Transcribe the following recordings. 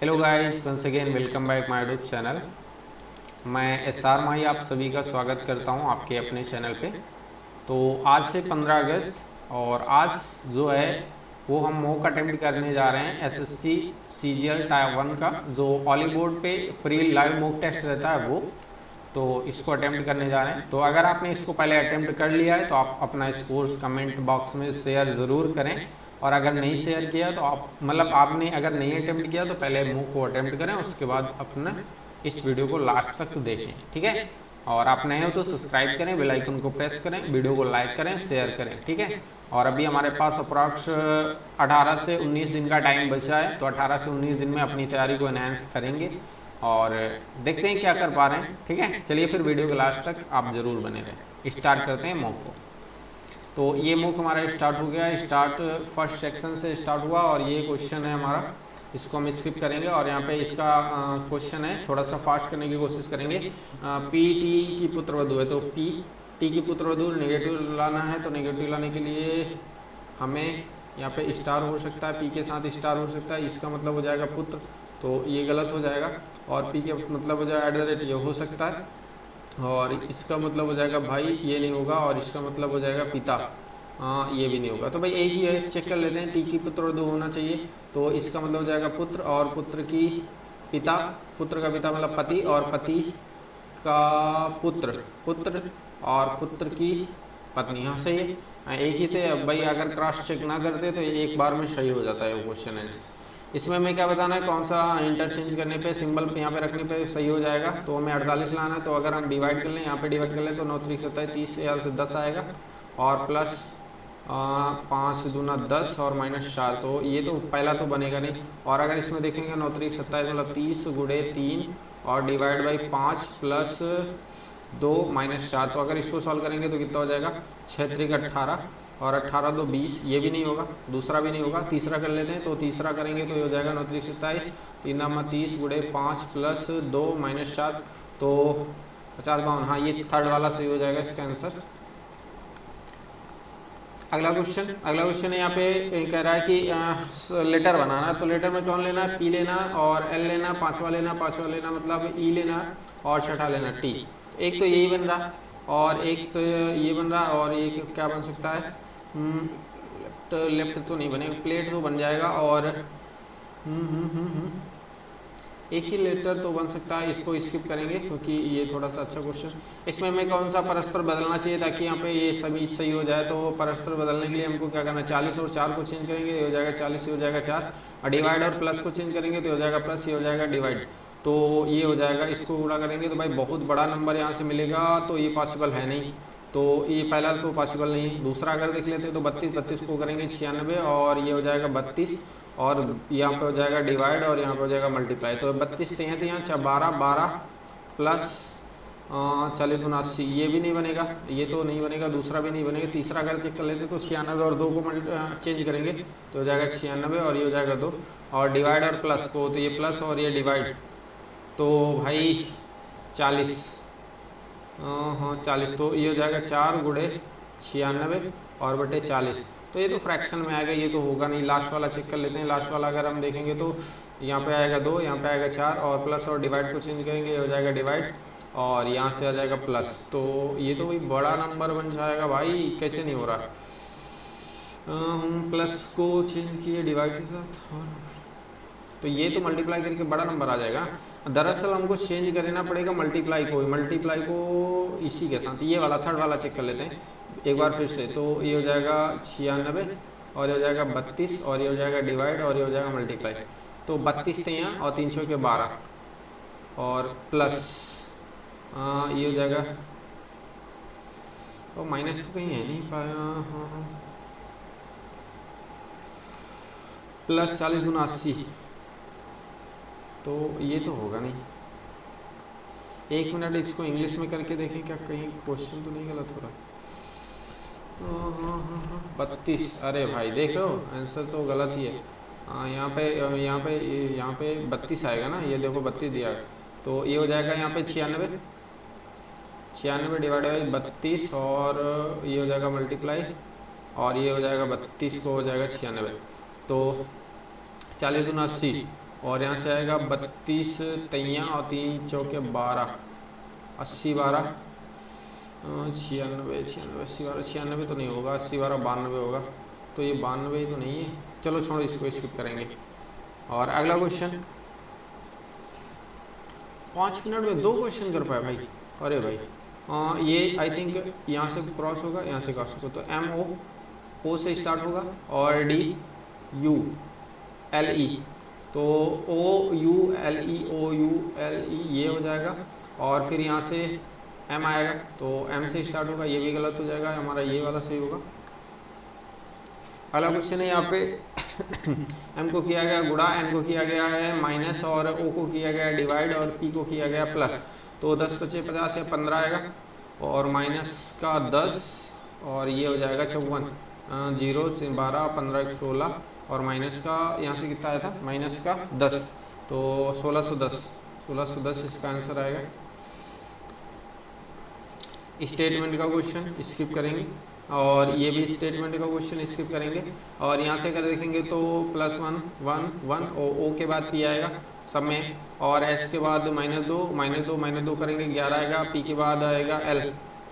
Hello guys, once again welcome back my YouTube channel. मैं SR Mahi आप सभी का स्वागत करता हूं आपके अपने चैनल पे। तो आज से 15 अगस्त और आज जो है वो हम मॉक अटेम्प्ट करने जा रहे हैं एसएससी सीजीएल टाइप 1 का, जो ऑली बोर्ड पे फ्री लाइव मॉक टेस्ट रहता है वो। तो इसको अटेम्प्ट करने जा रहे हैं। तो अगर आपने इसको पहले अटेम्प्ट कर लिया है तो आप अपना स्कोर्स कमेंट बॉक्स में शेयर ज़रूर करें, और अगर नहीं शेयर किया तो आप आपने अगर नहीं अटेम्प्ट किया तो पहले मूव को अटेम्प्ट करें, उसके बाद अपना इस वीडियो को लास्ट तक देखें, ठीक है। और आप नए हो तो सब्सक्राइब करें, बेल आइकन को प्रेस करें, वीडियो को लाइक करें, शेयर करें, ठीक है। और अभी हमारे पास अप्रॉक्स 18 से 19 दिन का टाइम बचा है, तो 18 से 19 दिन में अपनी तैयारी को एनहांस करेंगे और देखते हैं क्या कर पा रहे हैं, ठीक है। चलिए फिर वीडियो के लास्ट तक आप ज़रूर बने रहें। स्टार्ट करते हैं मॉक को। तो ये मूक हमारा स्टार्ट हो गया। स्टार्ट फर्स्ट सेक्शन से स्टार्ट हुआ और ये क्वेश्चन है हमारा, इसको हम स्किप करेंगे। और यहाँ पे इसका क्वेश्चन है, थोड़ा सा फास्ट करने की कोशिश करेंगे। पी टी की पुत्रवधू है, तो पी टी की पुत्रवधू नेगेटिव लाना है, तो नेगेटिव लाने के लिए हमें यहाँ पे स्टार हो सकता है, पी के साथ स्टार हो सकता है, इसका मतलब हो जाएगा पुत्र, तो ये गलत हो जाएगा। और पी के मतलब हो जाएगा @ ये हो सकता है, और इसका मतलब हो जाएगा भाई, ये नहीं होगा। और इसका मतलब हो जाएगा पिता, ये भी नहीं होगा। तो भाई एक ही है, चेक कर लेते हैं। टी की पुत्रवधू होना चाहिए, तो इसका मतलब हो जाएगा पुत्र, और पुत्र की पिता, पुत्र का पिता मतलब पति, और पति का पुत्र, पुत्र और पुत्र की पत्नी। हाँ सही है, एक ही थे। अब भाई अगर क्रॉस चेक ना करते तो एक बार में सही हो जाता है वो क्वेश्चन है। इसमें हमें क्या बताना है, कौन सा इंटरचेंज करने पे सिंबल यहाँ पे रखने पे सही हो जाएगा। तो हमें 48 लाना है, तो अगर हम डिवाइड कर लें, यहाँ पे डिवाइड कर लें तो 9 3 27 30 से 10 आएगा, और प्लस 5 दूना 10 और -4, तो ये तो पहला तो बनेगा नहीं। और अगर इसमें देखेंगे 9 3 27 मतलब 30 गुणे 3 और डिवाइड बाई 5 प्लस 2 -4, तो अगर इसको सॉल्व करेंगे तो कितना हो जाएगा, 6 3 18 और 18 2 20, ये भी नहीं होगा, दूसरा भी नहीं होगा। तीसरा कर लेते हैं, तो तीसरा करेंगे तो ये हो जाएगा 9 3 27 3 30 गुणे 5 प्लस 2 -4, तो 50 52। हाँ ये थर्ड वाला सही हो जाएगा इसका आंसर। अगला क्वेश्चन है, यहाँ पे कह रहा है कि लेटर बनाना, तो लेटर में कौन लेना है, पी लेना और एल लेना, पांचवा लेना मतलब ई लेना, और छठा लेना टी। एक तो यही बन रहा और एक तो ये बन रहा, और ये क्या बन सकता है, लेफ्ट तो नहीं बनेगा, प्लेट तो बन जाएगा। और एक ही लेटर तो बन सकता है, इसको स्किप करेंगे क्योंकि ये थोड़ा सा अच्छा क्वेश्चन। इसमें हमें कौन सा परस्पर बदलना चाहिए ताकि यहाँ पे ये सभी सही हो जाए। तो परस्पर बदलने के लिए हमको क्या करना है, 40 और 4 को चेंज करेंगे, ये हो जाएगा 40, ये हो जाएगा 4, और डिवाइड और प्लस को चेंज करेंगे तो हो जाएगा प्लस, ये हो जाएगा डिवाइड, तो ये हो जाएगा। इसको गुणा करेंगे तो भाई बहुत बड़ा नंबर यहाँ से मिलेगा, तो ये पॉसिबल है नहीं, तो ये पहला तो पॉसिबल नहीं है। दूसरा अगर देख लेते हैं तो 32 को करेंगे 96, और ये हो जाएगा 32, और यहाँ पे हो जाएगा डिवाइड, और यहाँ पे हो जाएगा मल्टीप्लाई, तो 32 तो यहाँ 12 प्लस 40 गुना 80, ये भी नहीं बनेगा, ये तो नहीं बनेगा, दूसरा भी नहीं बनेगा। तीसरा अगर चेक कर लेते तो 96 और 2 को चेंज करेंगे तो हो जाएगा 96, और ये हो जाएगा 2, और डिवाइड और प्लस को, तो ये प्लस और ये डिवाइड, तो भाई 40, हाँ 40, तो ये हो जाएगा 4 गुणे 96 और बटे 40, तो ये तो फ्रैक्शन में आएगा, ये तो होगा नहीं। लास्ट वाला चेक कर लेते हैं। लास्ट वाला अगर हम देखेंगे तो यहाँ पे आएगा 2, यहाँ पे आएगा 4, और प्लस और डिवाइड को चेंज करेंगे, ये हो जाएगा डिवाइड, और यहाँ से आ जाएगा प्लस, तो ये तो भाई बड़ा नंबर बन जाएगा भाई, कैसे नहीं हो रहा। प्लस को चेंज किए डिवाइड के साथ, तो ये तो मल्टीप्लाई करके बड़ा नंबर आ जाएगा। दरअसल हमको चेंज करना पड़ेगा मल्टीप्लाई को इसी के साथ। ये वाला थर्ड वाला चेक कर लेते हैं एक बार फिर से, तो ये हो जाएगा 96, और ये हो जाएगा 32, और ये हो जाएगा डिवाइड, और ये हो जाएगा मल्टीप्लाई, तो 32 थे यहाँ, और 3 के 12, और प्लस ये हो जाएगा, और माइनस तो कहीं है नहीं, हाँ प्लस 40 गुना 80, तो ये तो होगा नहीं। 1 मिनट इसको इंग्लिश में करके देखें, क्या कहीं क्वेश्चन तो नहीं गलत हो रहा। 32, अरे भाई देख लो आंसर तो गलत ही है। यहाँ पे 32 आएगा ना, ये देखो 32 दिया है, तो ये हो जाएगा यहाँ पे 96 डिवाइड बाई 32, और ये हो जाएगा मल्टीप्लाई, और ये हो जाएगा 32 को हो जाएगा 96, तो 40 दूना 80, और यहाँ से आएगा 32 तैयाँ और 3 चौके 12, 80 12 96 96 80 12 96 तो नहीं होगा, 80 12 92 होगा, तो ये 92 तो नहीं है। चलो छोड़ो, इसको स्किप करेंगे। और अगला क्वेश्चन, 5 मिनट में 2 क्वेश्चन कर पाए भाई, अरे भाई। ये आई थिंक यहाँ से क्रॉस होगा, यहाँ से क्रॉस होगा, तो MO से स्टार्ट होगा और DULE, तो OULE ये हो जाएगा। और फिर यहाँ से M आएगा, तो M से स्टार्ट होगा, ये भी गलत हो जाएगा, हमारा ये वाला सही होगा। अगला क्वेश्चन है यहाँ पे M को किया गया गुणा, N को किया गया है माइनस, और O को किया गया डिवाइड, और P को किया गया प्लस। तो 10 × 5 = 50 या 15 आएगा, और माइनस का 10, और ये हो जाएगा 54, 0 12 15 16, और माइनस का यहाँ से कितना आया था, माइनस का 10, तो 1610 इसका आंसर आएगा। स्टेटमेंट का क्वेश्चन स्किप करेंगे, और ये भी स्टेटमेंट का क्वेश्चन स्किप करेंगे। और यहाँ से अगर देखेंगे तो +1 1 1, O के बाद P आएगा सब में, और S के बाद -2 करेंगे, 11 आएगा, P के बाद आएगा L,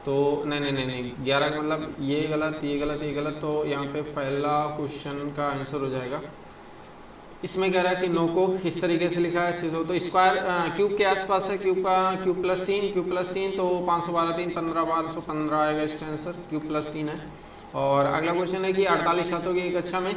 तो नहीं 11 का मतलब ये गलत, ये गलत, ये गलत, तो यहाँ पे पहला क्वेश्चन का आंसर हो जाएगा। इसमें कह रहा है कि 9 को इस तरीके से लिखा है, तो स्क्वायर क्यूब के आसपास है, क्यूब +3 तो 512 3 15 515 आएगा इसका आंसर, क्यूब +3 है। और अगला क्वेश्चन है कि 48 छात्रों की एक कक्षा में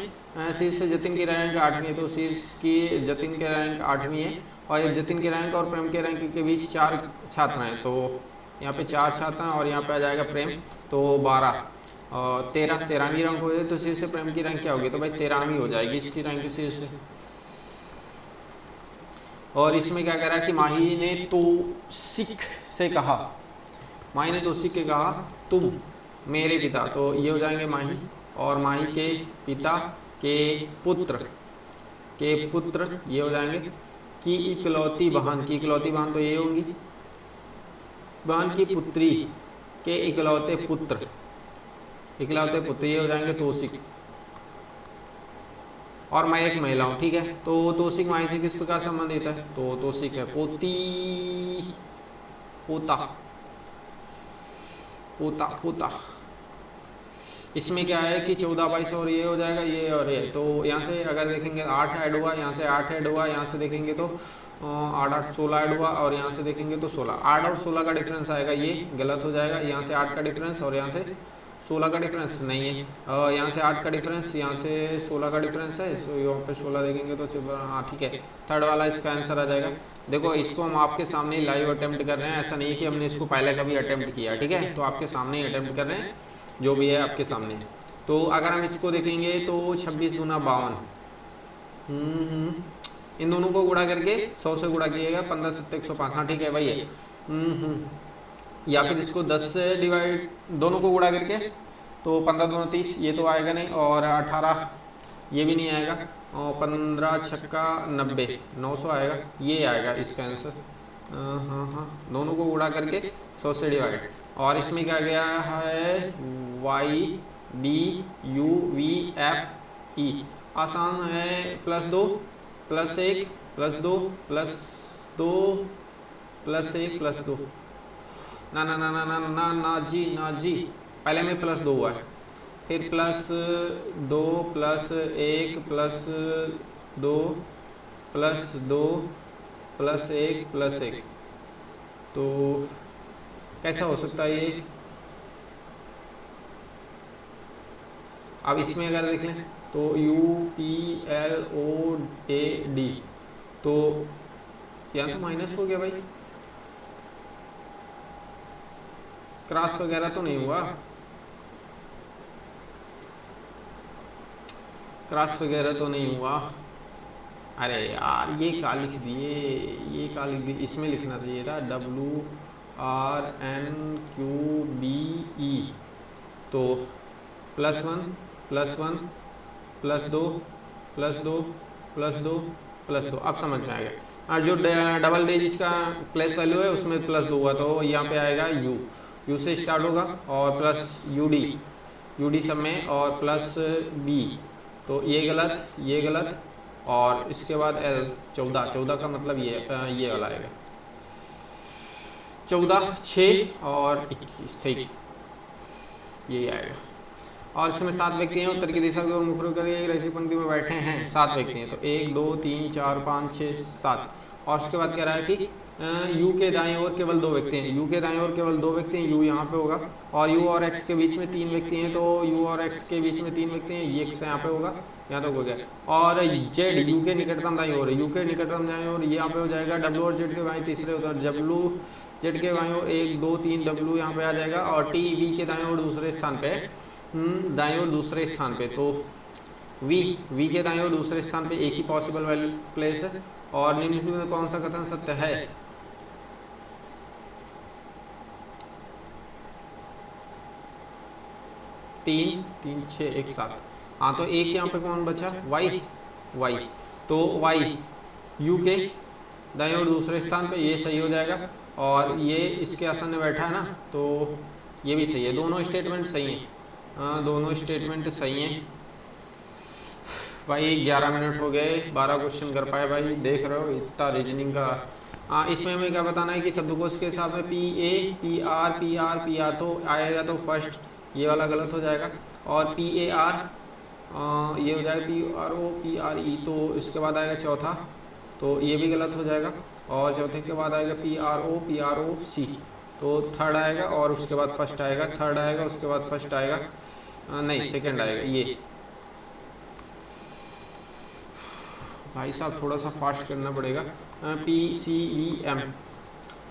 शीर्ष जतिन की रैंक 8वीं है, तो शीर्ष की जतिन के रैंक 8वीं है, और जतिन के रैंक और प्रेम के रैंक के बीच 4 छात्र हैं, तो यहाँ पे 4 छात्र हैं, और यहाँ पे आ जाएगा प्रेम, तो 12 और 13वीं रैंक हो जाए, तो शीर्ष से प्रेम की रैंक क्या होगी, तो भाई 13वीं हो जाएगी इसकी रैंक शीर्ष से। और इसमें क्या कह रहा है कि माही ने तौसीक से कहा, माही ने तौसीक के कहा तुम मेरे पिता, तो ये हो जाएंगे माही, और माही के पिता के पुत्र ये हो जाएंगे। की इकलौती बहन तो ये होंगी, बहन की पुत्री के इकलौते पुत्र ये हो जाएंगे तौसीक। और मैं एक महिला हूँ, ठीक है, तो तौसीक माही से किस प्रकार संबंधित है, तो तौसीक है पोता। इसमें क्या है कि 14 22 और ये हो जाएगा, ये और ये, तो यहाँ से अगर देखेंगे 8 ऐड हुआ, यहाँ से 8 ऐड हुआ, यहाँ से देखेंगे तो 8 8 16 ऐड हुआ, और यहाँ से देखेंगे तो 16, 8 और 16 का डिफरेंस आएगा, ये गलत हो जाएगा। यहाँ से 8 का डिफरेंस और यहाँ से 16 का डिफरेंस नहीं है, यहाँ से 8 का डिफरेंस, यहाँ से 16 का डिफरेंस है, तो यहाँ पे 16 देखेंगे तो हाँ ठीक है, थर्ड वाला इसका आंसर आ जाएगा। देखो इसको हम आपके सामने ही लाइव अटेम्प्ट कर रहे हैं, ऐसा नहीं है कि हमने इसको पहले कभी अटेम्प्ट किया, ठीक है, तो आपके सामने ही अटेम्प्ट कर रहे हैं, जो भी है आपके सामने। तो अगर हम इसको देखेंगे तो 26 दूना 52, इन दोनों को गुणा करके 100 से गुणा किएगा, 15 7 105, हाँ ठीक है भाई है। या फिर इसको 10 से डिवाइड, दोनों को गुणा करके, तो 15 दूना 30, ये तो आएगा नहीं, और 18 ये भी नहीं आएगा, और 15 छक्का 90 900 आएगा, ये आएगा इसका आंसर। हाँ, दोनों को गुणा करके 100 से डिवाइड। और इसमें क्या गया है, YDUVFE, आसान है, +2 +1 +2 +2 +1 +2, ना जी, पहले में +2 हुआ है, फिर +2 +1 +2 +2 +1 +1, तो कैसा हो सकता है ये। अब इसमें अगर देख लें तो UPLOAD, तो यहाँ तो माइनस हो गया भाई, क्रॉस वगैरह तो नहीं हुआ, अरे यार ये क्या लिख दिए, इसमें लिखना चाहिए था WRNQBE, तो +1 +1 +2 +2 +2 +2, अब समझ में आ गया। और जो डबल डिजिट का प्लेस वैल्यू है उसमें +2 हुआ, तो यहाँ पे आएगा U से स्टार्ट होगा, और +UD सब में, और +B, तो ये गलत, और इसके बाद L 14, 14 का मतलब ये वाला आएगा 14, 6 और 21, ठीक यही आएगा। और इसमें 7 व्यक्ति हैं, उत्तर की दिशा की ओर मुख कर एक रैखिक पंक्ति में बैठे हैं, 7 व्यक्ति हैं, तो 1 2 3 4 5 6 7। और उसके बाद कह रहा है कि U के दाएं ओर केवल 2 व्यक्ति हैं, U के दाएं ओर केवल 2 व्यक्ति हैं, U यहाँ पे होगा, और U और X के बीच में 3 व्यक्ति हैं, तो U और X के बीच में 3 व्यक्ति हैं, ये X यहाँ पे होगा, यहाँ तक हो गया। और Z U के निकटतम दाईं ओर, U के निकटतम दाईं ओर यहाँ पे हो जाएगा W और Z के बाएं तीसरे उधर, W Z के बाएं ओर 1 2 3 W यहाँ पे आ जाएगा, और T V के दाएं ओर दूसरे स्थान पे, दाईं ओर दूसरे स्थान पे, तो V के दाईं ओर दूसरे स्थान पे एक ही पॉसिबल प्लेस है। और निम्नलिखित में कौन सा कथन सत्य है? 3 3 6 1 7। हाँ, तो एक यहाँ पे कौन बचा? Y। तो Y U के दाईं ओर दूसरे स्थान पे, ये सही हो जाएगा। और ये इसके आसन में बैठा है ना, तो ये भी सही है, दोनों स्टेटमेंट सही हैं। हाँ, दोनों स्टेटमेंट सही हैं भाई। 11 मिनट हो गए, 12 क्वेश्चन कर पाए भाई, देख रहे हो इतना रीजनिंग का। हाँ, इसमें हमें क्या बताना है कि शब्दकोश के हिसाब में PR तो आएगा, तो फर्स्ट ये वाला गलत हो जाएगा, और PAR ये हो जाएगा PRO PRE, तो इसके बाद आएगा चौथा, तो ये भी गलत हो जाएगा, और चौथे के बाद आएगा PROC, तो थर्ड आएगा, और उसके बाद फर्स्ट आएगा, थर्ड आएगा, उसके बाद फर्स्ट आएगा, नहीं सेकंड आएगा। ये भाई साहब थोड़ा सा फास्ट करना पड़ेगा। PCVM,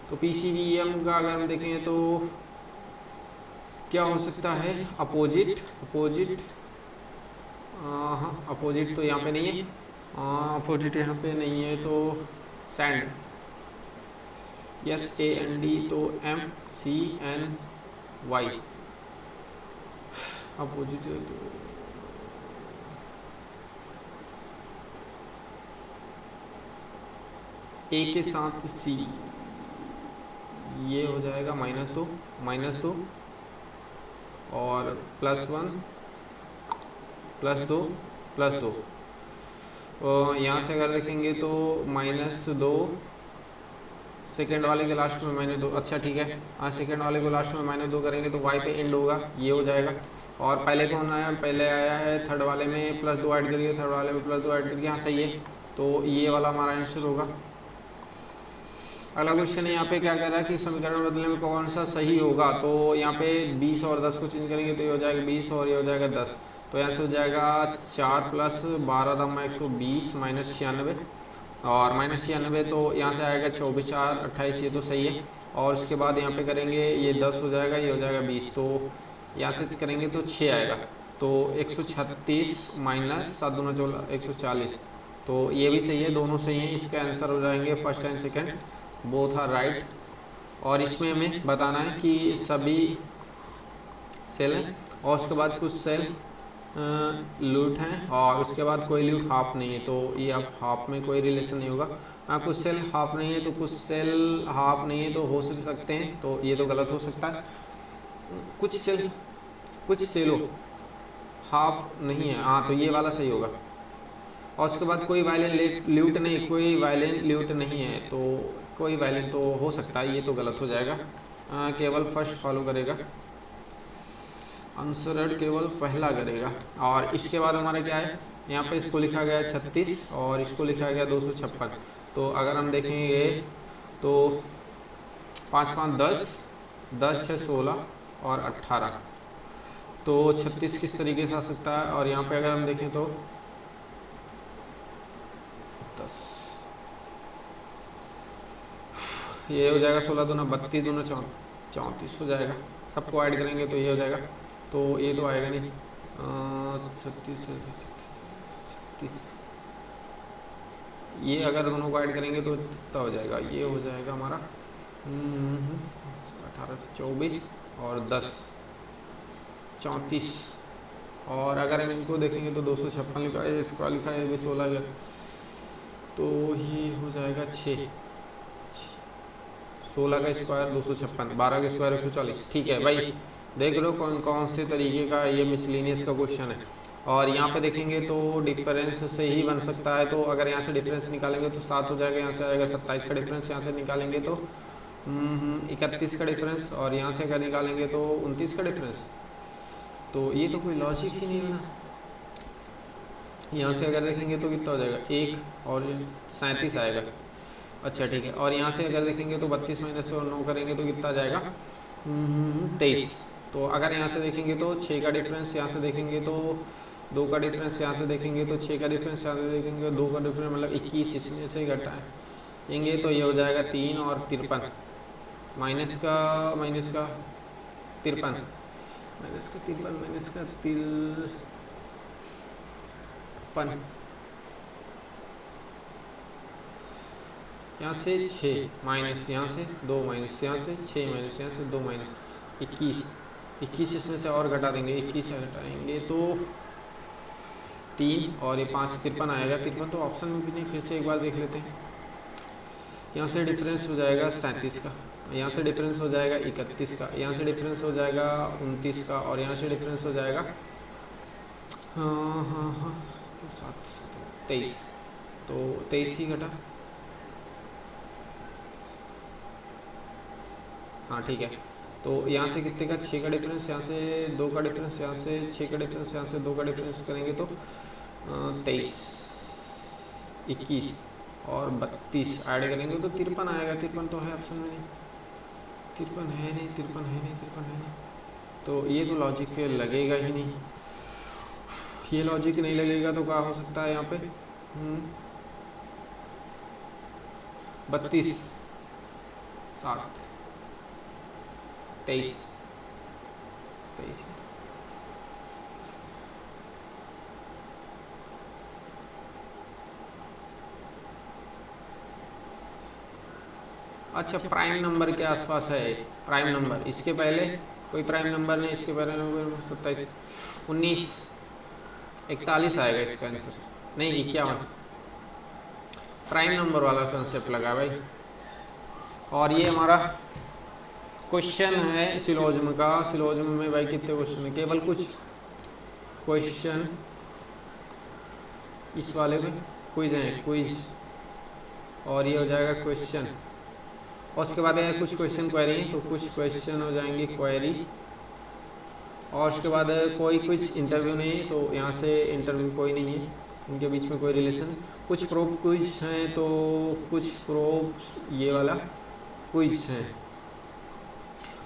तो PCVM का अगर हम देखें तो क्या हो सकता है? अपोजिट। हाँ, अपोजिट तो यहाँ पे नहीं है, अपोजिट यहाँ पे नहीं है, तो सैंड, SAND, तो MCNY अपोजिट। A के साथ C, ये हो जाएगा -2 और +1 +2 +2। यहाँ से अगर देखेंगे तो -2, सेकेंड वाले के लास्ट में -2, अच्छा ठीक है। हाँ, सेकेंड वाले को लास्ट में -2 करेंगे तो Y पे एंड होगा, ये हो जाएगा। और पहले कौन आया? पहले आया है थर्ड वाले में +2 ऐड करिए, थर्ड वाले में +2 ऐड करिए, हाँ सही है, तो ये वाला हमारा आंसर होगा। अगला क्वेश्चन है, यहाँ पे क्या कह रहा है कि समीकरण बदलने में कौन सा सही होगा? तो यहाँ पे 20 और 10 को चेंज करेंगे तो ये हो जाएगा 20 और ये हो जाएगा 10, तो यहाँ से हो जाएगा 4 + 12 × 120 -96, और -96, तो यहाँ से आएगा 24 4 28, ये तो सही है। और उसके बाद यहाँ पे करेंगे, ये 10 हो जाएगा, ये हो जाएगा 20, तो यहाँ से करेंगे तो 6 आएगा, तो 136 - 7 दूना 14 140, तो ये भी सही है, दोनों सही हैं। इसका आंसर हो जाएंगे first and second, both are right. और इसमें हमें बताना है कि सभी सेल हैं, और उसके बाद कुछ सेल लूट हैं, और उसके बाद कोई लूट हाफ नहीं है, तो ये अब हाफ में कोई रिलेशन नहीं होगा। कुछ सेल हाफ नहीं है, तो कुछ सेल हाफ नहीं है, तो हो सकते हैं, तो ये तो गलत हो सकता है। कुछ सेलो हाफ नहीं है, हाँ, तो ये वाला सही होगा। और उसके बाद कोई वायलेंट ल्यूट नहीं, कोई वायलेंट ल्यूट नहीं है, तो कोई वायलेंट तो हो सकता है, ये तो गलत हो जाएगा। केवल फर्स्ट फॉलो करेगा, अनुसरण केवल पहला करेगा। और इसके बाद हमारा क्या है? यहाँ पे इसको लिखा गया 36 और इसको लिखा गया 256, तो अगर हम देखेंगे तो 5 5 10 10 6 16 और 18, तो 36 किस तरीके से आ सकता है? और यहाँ पे अगर हम देखें तो 10, ये हो जाएगा 16 दूना 32 दूना 34 हो जाएगा। सबको ऐड करेंगे तो ये हो जाएगा, तो ये तो आएगा नहीं, 36 ये अगर दोनों को ऐड करेंगे तो कितना हो जाएगा? ये हो जाएगा हमारा 18 से 24 और 10 34, और अगर हम इनको देखेंगे तो 256 लिखा है, इसका लिखा है भी 16, तो ये हो जाएगा 6, 16 का स्क्वायर 256, 12 का स्क्वायर 140। ठीक है भाई, देख लो कौन कौन से तरीके का ये मिसलिनियस का क्वेश्चन है। और यहाँ पे देखेंगे तो डिफरेंस से ही बन सकता है। तो अगर यहाँ से डिफरेंस निकालेंगे तो 7 हो जाएगा, यहाँ से आएगा 27 का डिफरेंस, यहाँ से निकालेंगे तो 31 का डिफरेंस, और यहाँ से अगर निकालेंगे तो 29 का डिफरेंस। तो ये तो कोई लॉजिक ही नहीं है ना। यहाँ से अगर देखेंगे तो कितना हो जाएगा 1 और 37 आएगा। अच्छा ठीक है, और यहाँ से अगर देखेंगे तो 32 माइनस और 9 करेंगे तो कितना जाएगा 23। तो अगर यहाँ से देखेंगे तो 6 का डिफरेंस, यहाँ से देखेंगे तो 2 का डिफरेंस, यहाँ से देखेंगे तो 6 का डिफरेंस, यहाँ से देखेंगे 2 का डिफरेंस, मतलब 21 इसमें से घटाएंगे तो ये हो जाएगा 3 और 53, माइनस का 53, माइनस का 53, माइनस का 53, यहाँ से 6 माइनस, यहाँ से 2 माइनस, यहाँ से 6 माइनस, यहाँ से 2 माइनस 21 इसमें से और घटा देंगे, 21 से घटाएंगे तो 3 और ये 5 53 आएगा। 53 तो ऑप्शन में भी नहीं, फिर से एक बार देख लेते हैं। यहाँ से डिफरेंस हो जाएगा 37 का, यहाँ से डिफरेंस हो जाएगा 31 का, यहाँ से डिफरेंस हो जाएगा 29 का, और यहाँ से डिफरेंस हो जाएगा 23। तो 23 ही घटा, हाँ ठीक है। तो यहाँ से कितने का 6 का डिफरेंस, यहाँ से 2 का डिफरेंस, यहाँ से 6 का डिफरेंस, यहाँ से 2 का डिफरेंस करेंगे तो 23, 21 और 32 ऐड करेंगे तो 53 आएगा। 53 तो है ऑप्शन में नहीं, 53 है नहीं, 53 है नहीं, 53 है नहीं। तो ये तो लॉजिक लगेगा ही नहीं, ये लॉजिक नहीं लगेगा तो क्या हो सकता है यहाँ पे 32 7 23 23। अच्छा, प्राइम नंबर के आसपास है प्राइम नंबर, इसके पहले कोई प्राइम नंबर नहीं, इसके पहले 27 19 41 आएगा इसका आंसर, नहीं 51। प्राइम नंबर वाला कॉन्सेप्ट लगा भाई। और ये हमारा क्वेश्चन है सिलोजिज्म का। सिलोजिज्म में भाई कितने क्वेश्चन है, केवल कुछ क्वेश्चन इस वाले में क्विज है, क्विज, और ये हो जाएगा क्वेश्चन, और उसके बाद कुछ क्वेश्चन क्वेरी, तो कुछ क्वेश्चन हो जाएंगे क्वेरी, और उसके बाद कोई कुछ इंटरव्यू नहीं, तो यहाँ से इंटरव्यू कोई नहीं है, इनके बीच में कोई रिलेशन। कुछ प्रोब क्विज हैं, तो कुछ प्रोब ये वाला क्विज हैं।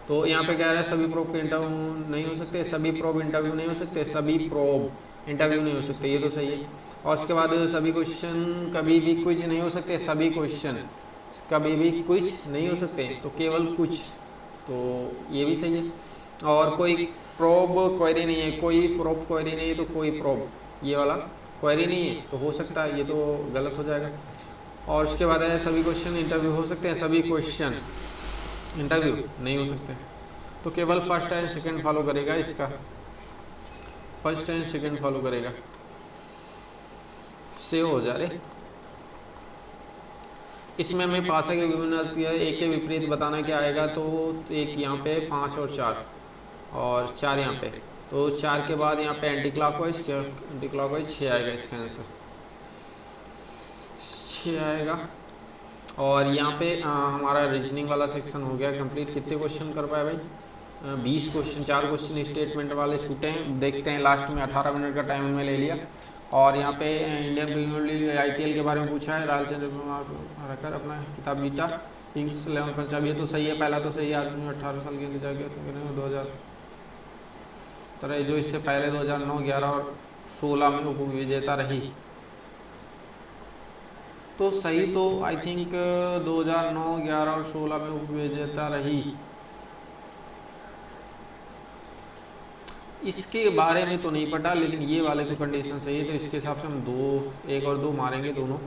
तो यहाँ पे कह रहा है सभी प्रोब के इंटरव्यू नहीं हो सकते, सभी प्रोब इंटरव्यू नहीं हो सकते, सभी प्रोब इंटरव्यू नहीं हो सकते, ये तो सही है। और उसके बाद सभी क्वेश्चन कभी भी क्विज नहीं हो सकते, सभी क्वेश्चन कभी भी क्विज नहीं हो सकते, तो केवल कुछ, तो ये भी सही है। और कोई प्रोब क्वेरी नहीं है, कोई प्रोब क्वेरी नहीं है, तो कोई प्रोब ये वाला क्वेरी नहीं है, तो हो सकता है, ये तो गलत हो जाएगा। और उसके बाद है सभी क्वेश्चन इंटरव्यू हो सकते हैं, सभी क्वेश्चन इंटरव्यू नहीं हो सकते, तो केवल फर्स्ट एंड सेकंड फॉलो करेगा इसका, फर्स्ट एंड सेकंड फॉलो करेगा। सेव हो जा रहे, इसमें हमें पासा के विभिन्न एक के विपरीत बताना क्या आएगा, तो एक यहाँ पे 5 और 4 और 4 यहाँ पे, तो 4 के बाद यहाँ पे एंटी क्लॉकवाइज 6 आएगा, इसका आंसर 6 आएगा। और यहाँ पे हमारा रीजनिंग वाला सेक्शन हो गया कंप्लीट। कितने क्वेश्चन कर पाए भाई, 20 क्वेश्चन, 4 क्वेश्चन स्टेटमेंट वाले छूटे हैं, देखते हैं लास्ट में 18 मिनट का टाइम में ले लिया। और यहाँ पे इंडियन प्रीमियर लीग IPL के बारे में पूछा है, रालचंद्र रखकर अपना किताब बीटा किंग्स 11 पंजाब, ये तो सही है, पहला तो सही है, आदमी 18 साल के जाएगा तो 2000 तरह जो इससे पहले 2009, 11 और 16 में उप विजेता रही, तो सही तो आई थिंक 2009, 11 और 16 में उप विजेता रही। इसके बारे में तो नहीं पता, लेकिन ये वाले तो कंडीशन सही है, तो इसके हिसाब से हम 1 और 2 मारेंगे दोनों।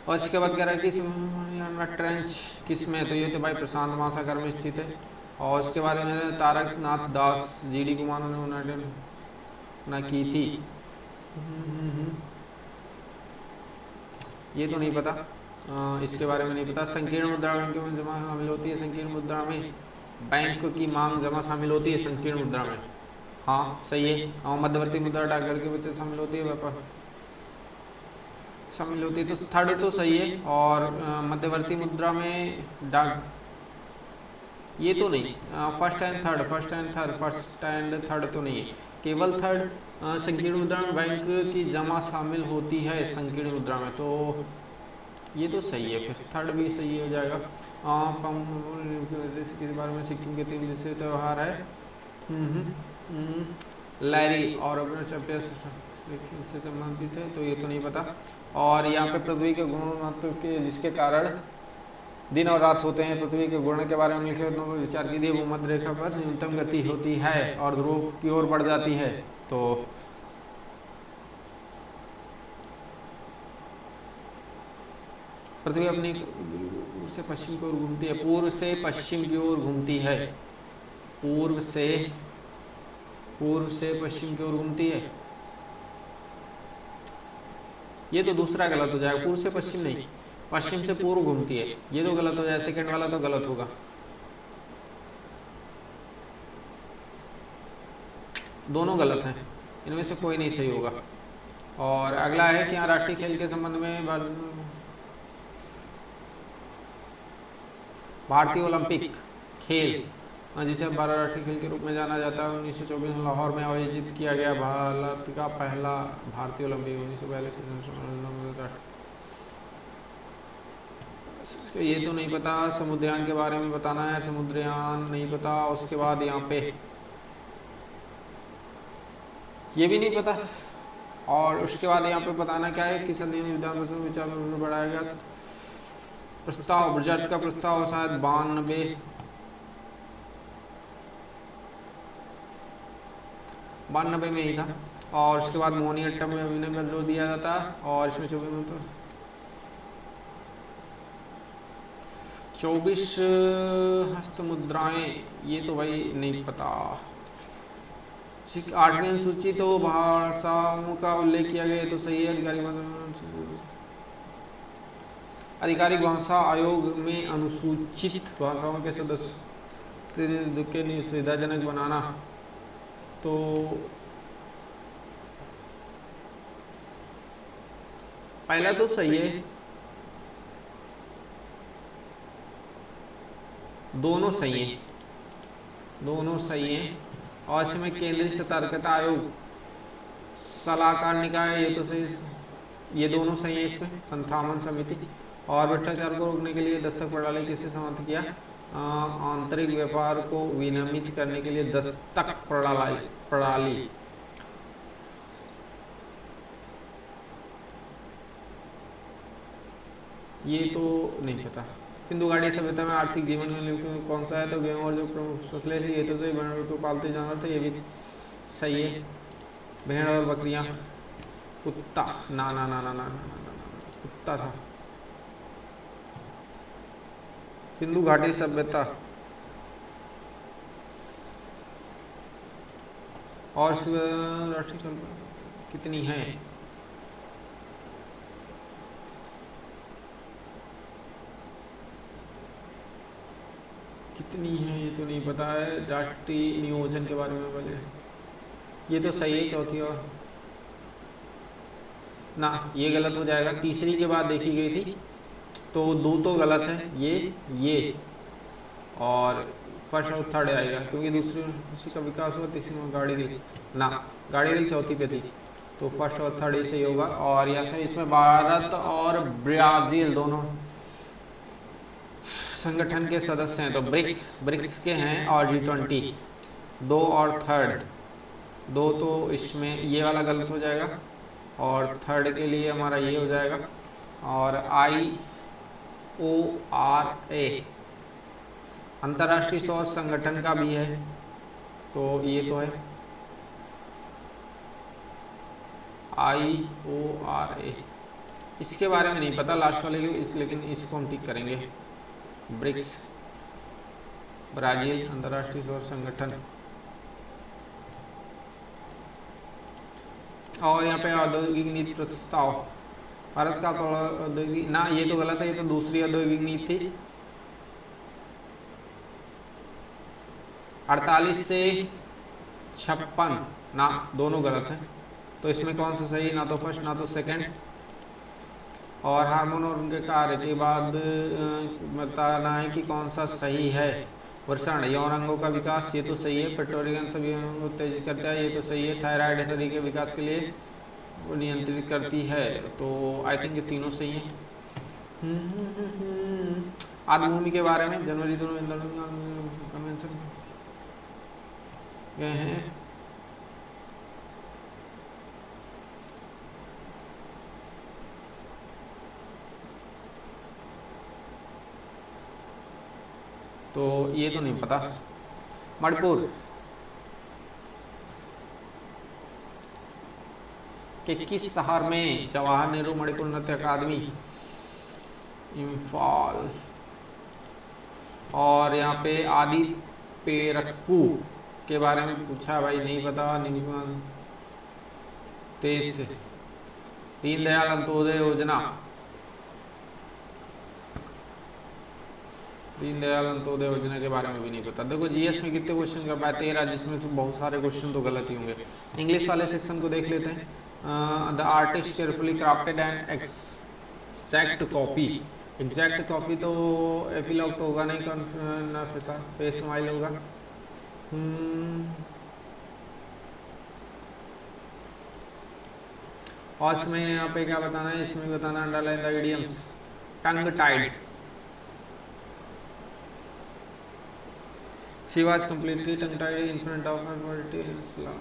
और इसके बाद कह रहा है कि ट्रेंच किस में, तो ये तो भाई प्रशांत महासागर में स्थित है। और इसके बारे में तारकनाथ दास GD कुमार ने यूनाइटेड ना की थी, ये तो नहीं पता, इसके बारे में नहीं पता। संकीर्ण मुद्रा बैंक में जमा शामिल होती है, संकीर्ण मुद्रा में बैंक की मांग जमा शामिल होती है संकीर्ण मुद्रा में, हाँ सही है। और मध्यवर्ती मुद्रा डाकघर के बच्चे शामिल होती है, व्यापार शामिल होती है, तो थर्ड तो सही है। और मध्यवर्ती मुद्रा में डाक, ये तो नहीं, first and third, first and third तो नहीं है, केवल थर्ड। संकीर्ण मुद्रा में बैंक की जमा शामिल होती है संकीर्ण मुद्रा में, तो ये तो सही है, फिर थर्ड भी सही हो जाएगा। के बारे में सिक्किम के 3 दिवसीय त्यौहार है लैरी और अपने चैंपियन से संबंधित है, तो ये तो नहीं पता। और यहाँ पे पृथ्वी के गुण महत्व के जिसके कारण दिन और रात होते हैं, पृथ्वी के गुण के बारे में लिखे विचार कीजिए। भूमध्य रेखा पर न्यूनतम गति होती है और ध्रुव की ओर बढ़ जाती है, तो पृथ्वी अपनी पूर्व से पश्चिम की ओर घूमती है, पूर्व से पश्चिम की ओर घूमती है, पूर्व से पश्चिम की ओर घूमती है। ये तो दूसरा गलत हो जाएगा, पूर्व से पश्चिम नहीं, पश्चिम से पूर्व घूमती है, ये तो गलत हो जाएगा, सेकंड वाला तो गलत होगा। दोनों गलत हैं, इनमें से कोई नहीं सही होगा। और अगला है कि यहाँ राष्ट्रीय खेल के संबंध में भारतीय ओलंपिक खेल, जिसे बारह राष्ट्रीय खेल के रूप में जाना जाता है, 1924 में लाहौर में आयोजित किया गया भारत का पहला भारतीय ओलंपिक। 1942 से ये तो नहीं पता। समुद्रयान के बारे में बताना है, समुद्रयान नहीं पता। उसके बाद यहाँ पे ये भी नहीं पता। और उसके बाद यहाँ पे बताना क्या है कि सदी में विधान विचार में बढ़ाया गया प्रस्ताव, बजट का प्रस्ताव शायद 92 में ही था। और उसके बाद मोहिनीअट्टम में अभिनय पर जोर दिया जाता, और इसमें 24 हस्त मुद्राएं, ये तो भाई नहीं पता। 8वीं अनुसूची तो भाषाओं का उल्लेख किया गया, तो सही है। आधिकारिक भाषा आयोग में अनुसूचित भाषाओं के सदस्य के लिए सुविधाजनक बनाना, तो पहला तो सही है, दोनों सही हैं, दोनों सही हैं। और इसमें केंद्रीय सतर्कता आयोग, सलाहकार निकाय, ये तो सही, ये दोनों सही है। इसमें संथावन समिति। और भ्रष्टाचार को रोकने के लिए दस्तक प्रणाली किसे समाप्त किया? आंतरिक व्यापार को विनियमित करने के लिए दस्तक प्रणाली। ये तो नहीं पता। सिंधु घाटी सभ्यता में आर्थिक जीवन में कौन सा है? तो गेहूं और जो प्रमुख फसलें थी, ये तो सही। भेड़ तो पालते जानवर थे, ये भी सही है। भेड़ और बकरियां, कुत्ता, ना ना ना ना ना ना कुत्ता था। सिंधु घाटी सभ्यता और राष्ट्रीय कितनी है? कितनी है ये तो नहीं पता है। राष्ट्रीय नियोजन के बारे में बोले, ये तो सही है। चौथी और ना, ये गलत हो जाएगा। तीसरी के बाद देखी गई थी, तो 2 तो गलत है, ये और फर्स्ट और थर्ड आएगा, क्योंकि दूसरी उसी का विकास हुआ, तीसरी में गाड़ी दी ना, गाड़ी दी चौथी पे थी, तो फर्स्ट और थर्ड ही सही होगा। और यहाँ इसमें भारत और ब्राज़ील दोनों संगठन के सदस्य हैं, तो ब्रिक्स के हैं। और G20 2 और थर्ड, 2 तो इसमें ये वाला गलत हो जाएगा, और थर्ड के लिए हमारा ये हो जाएगा। और IORA अंतर्राष्ट्रीय सौर संगठन का भी है, तो ये तो है IORA। इसके बारे में नहीं पता लास्ट वाले के, लेकिन इसको हम टिक करेंगे। ब्रिक्स, ब्राजील अंतर्राष्ट्रीय सौर संगठन। और यहाँ पे औद्योगिक नीति प्रस्ताव, भारत का औद्योगिक, ना ये तो गलत है, ये तो दूसरी औद्योगिक नीति थी। 48 से 56 ना, दोनों गलत हैं। तो इसमें कौन सा सही, ना तो फर्स्ट ना तो सेकंड। और हार्मोन और उनके कार्य के बाद बताना है कि कौन सा सही है। वृषण यौन अंगों का विकास, ये तो सही है। पेट्रोलियम सभी अंगों को उत्तेजित करता है, ये तो सही है। थायराइड शरीर के विकास के लिए वो नियंत्रित करती है, तो आई थिंक ये तीनों सही हैं। आद्य भूमि के बारे में जनवरी दोनों कन्वेंशन गए हैं। तो ये तो नहीं पता। मणिपुर के किस शहर में जवाहर नेहरू मणिपुर नृत्य अकादमी, इम्फाल। और यहाँ पे आदि पेरक्कू के बारे में पूछा भाई, नहीं पता। तेज दीनदयाल अंत्योदय योजना, दीनदयाल अंत्योदय योजना के बारे में भी नहीं पता। देखो जीएस में कितने क्वेश्चन का पाया, 13, जिसमें से बहुत सारे क्वेश्चन तो गलत ही होंगे। इंग्लिश वाले सेक्शन को देख लेते हैं। The artist carefully crafted and exact copy, exact copy तो एपिलॉग तो होगा नहीं, फेस स्माइल होगा। और इसमें यहाँ पे क्या बताना है, इसमें बताना underline the idioms. Tongue tied, she was completely tongue tied in front of her multi-Islam.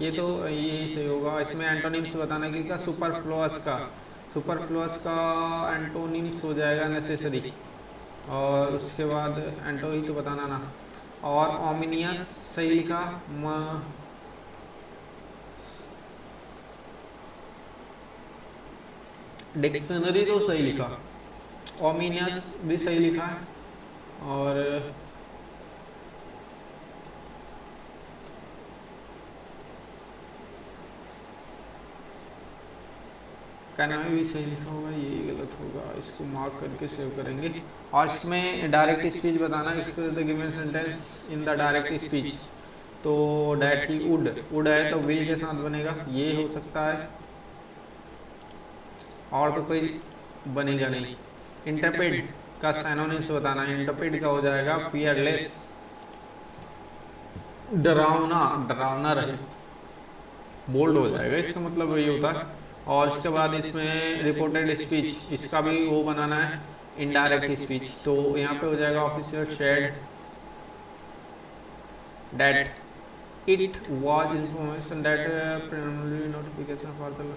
ये तो यही सही होगा। इसमें एंटोनिम्स बताना कि क्या, सुपरफ्लुअस का एंटोनिम्स हो जाएगा नेसेसरी, और उसके बाद एंटो ही तो बताना ना। और ओमिनियस सही लिखा, डिक्शनरी तो सही लिखा, ओमिनियस भी सही लिखा है। और कहना भी सही लिखा होगा, ये गलत होगा, इसको मार्क करके सेव करेंगे। और इसमें डायरेक्ट स्पीच बताना, express the given sentence in the direct speech. तो डैट ही वुड है तो विल के साथ बनेगा, ये हो सकता है, और तो कोई बनेगा नहीं। इंटरप्रेट का सिनोनिम्स बताना है, इंटरप्रेट का हो जाएगा फियरलेस, डरावना रहे, बोल्ड हो जाएगा, इसका मतलब यही होता है। और इसके बाद इसमें रिपोर्टेड स्पीच, इसका भी वो बनाना है इनडायरेक्ट स्पीच। तो यहाँ पे हो जाएगा officer shed that it was information that notification for the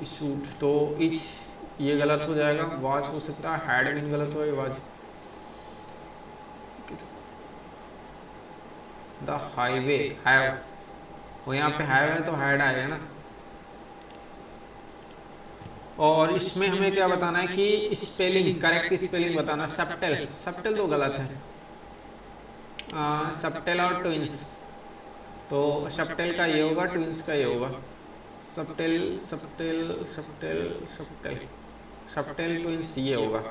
issued. तो इच ये गलत हो जाएगा, वाज हो सकता है, हैड बीन गलत हो, वाज। द हाईवे हैव, वो यहाँ पे हैव है तो हैड आएगा ना। और इसमें हमें क्या बताना है कि स्पेलिंग, करेक्ट स्पेलिंग बताना। सब्टेल तो गलत है, सब्टेल और ट्विंस, तो सब्टेल का ये होगा, ट्विंस का ये होगा। सब्टेल ट्विंस ये होगा।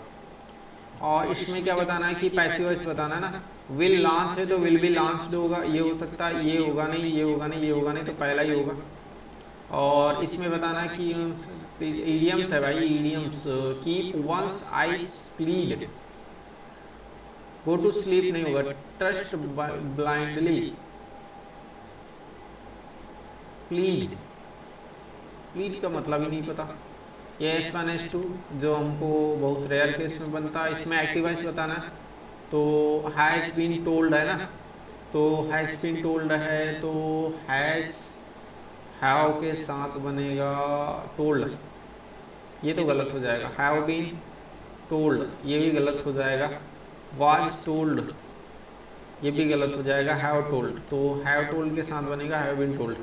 और इसमें क्या बताना है कि पैसिव वॉइस बताना है ना। विल लॉन्च है तो विल बी लॉन्च्ड होगा, ये हो सकता है, ये होगा नहीं, ये होगा नहीं, ये होगा नहीं, तो पहला ही होगा। और इसमें बताना है कि इडियम्स है भाई, idioms. Keep one's eyes peeled, go to sleep नहीं होगा। ट्रस्ट ब्लाइंडली, प्लीड का मतलब ही नहीं पता। ये S1 S2 जो हमको बहुत रेयर केस में बनता है। इसमें एक्टिव वॉइस बताना है, तो हैज बीन टोल्ड है ना, तो हैज बीन टोल्ड है तो हैज हैव के साथ बनेगा टोल्ड, ये तो गलत हो जाएगा। हैव बीन टोल्ड ये भी गलत हो जाएगा। वाज टोल्ड ये भी गलत हो जाएगा। हैव टोल्ड, तो हैव टोल्ड के साथ बनेगा हैव बीन टोल्ड।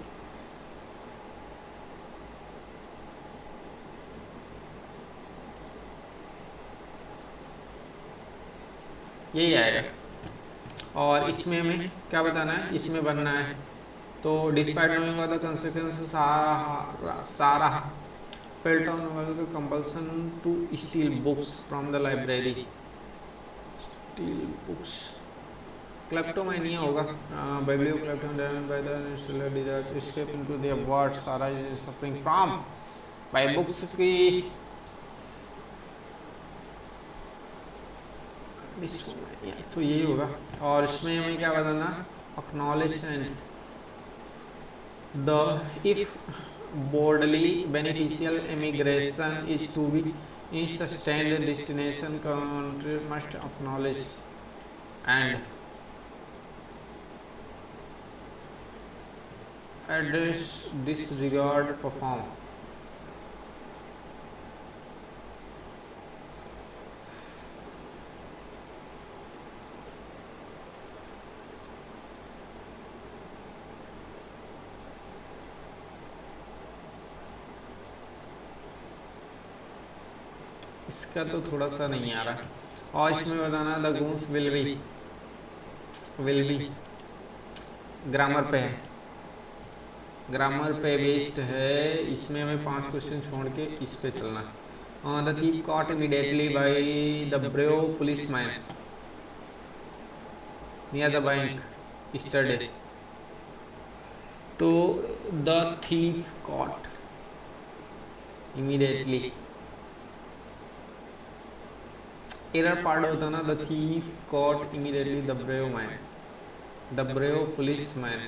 यही आएगा। और इसमें हमें क्या बताना है, इसमें बनना है तो despite knowing the consequences Sara felt on the compulsion to steal books from the library. Steal books kleptomania होगा। Bibliokleptomania by the installer desire escape into the word Sara is suffering from by books की तो यही होगा। और इसमें हमें क्या बताना, acknowledge and the if broadly beneficial immigration is to be in sustained destination country must acknowledge and address disregard perform। इसका तो थोड़ा सा नहीं आ रहा। और इसमें बताना the goons will be grammar पे है, ग्रामर पे बेस्ड है। इसमें हमें 5 क्वेश्चन छोड़ के इस पे चलना। The thief caught immediately by the brave policeman near the bank yesterday. तो the thief caught immediately, error part होता ना, the thief caught immediately the brave man, the brave policeman.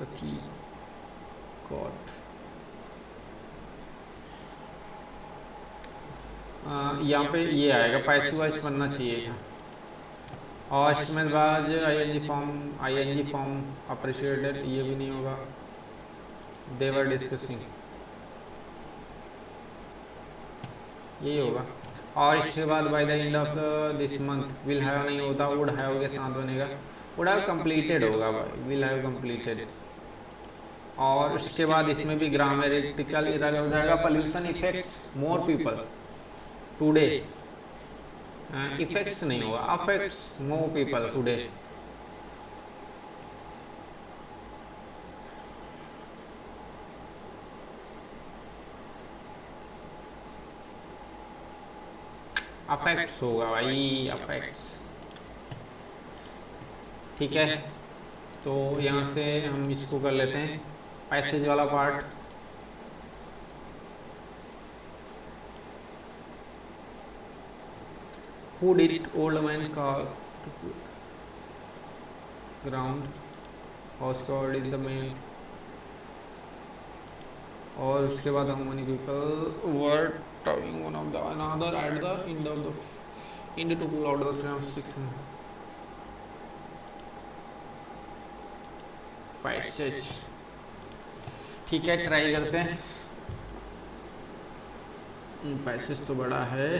The thief caught यहाँ पे ये आएगा, passive voice बनना चाहिए था। और इसमें बाद आईएनजी फॉर्म अप्रिशिएटेड, ये भी नहीं होगा। दे वर डिस्कसिंग, यही होगा। और इसके बाद by the end of this month will have नहीं होता, वुड हैव के साथ बनेगा, वुड हैव कंप्लीटेड होगा, विल हैव कंप्लीटेड। और उसके बाद इसमें भी ग्रामेटिकल एरर हो जाएगा। Pollution effects more people today, effects नहीं होगा, affects more people today. Affects होगा भाई, अफेक्ट्स। ठीक है, तो यहाँ से हम इसको कर लेते हैं पैसेज वाला part. Who did old man call to ground? Oscar is the main। और उसके बाद how many people were talking one of the another at the end of the end to pull out the frame 6 passage. ठीक है, try करते हैं। Passage तो बड़ा है।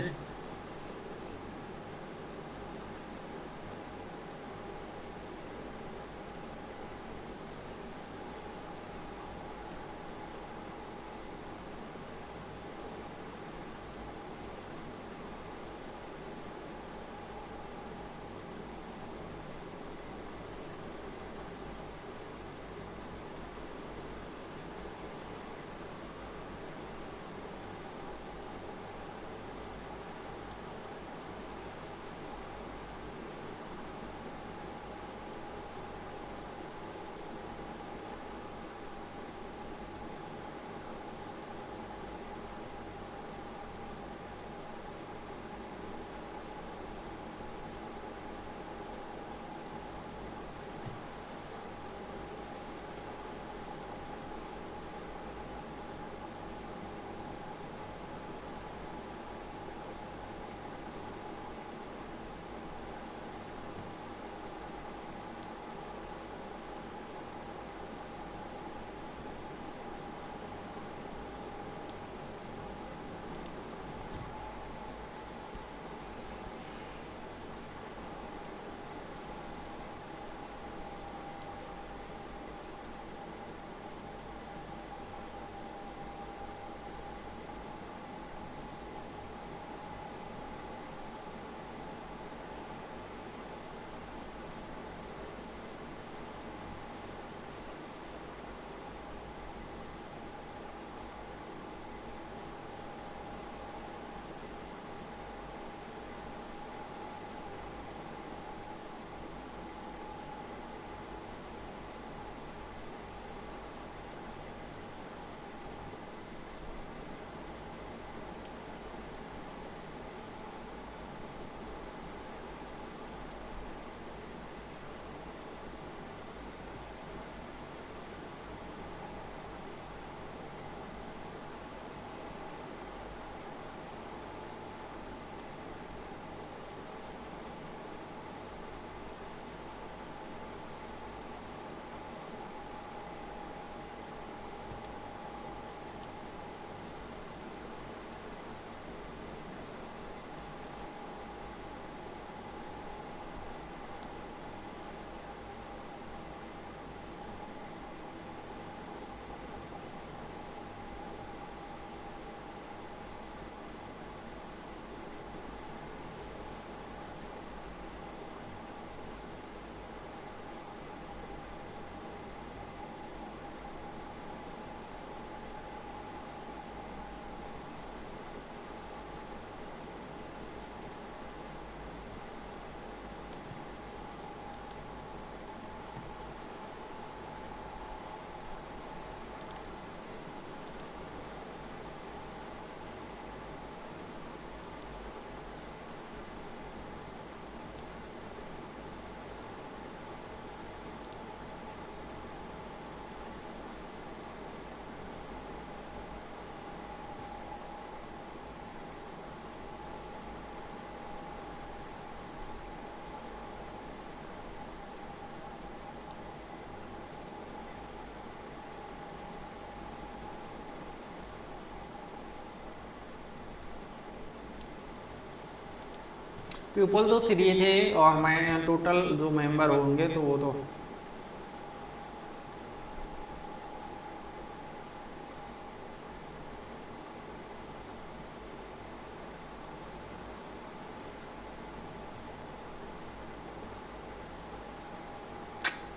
पीपल तो 3 थे और मैं टोटल जो मेंबर होंगे तो वो तो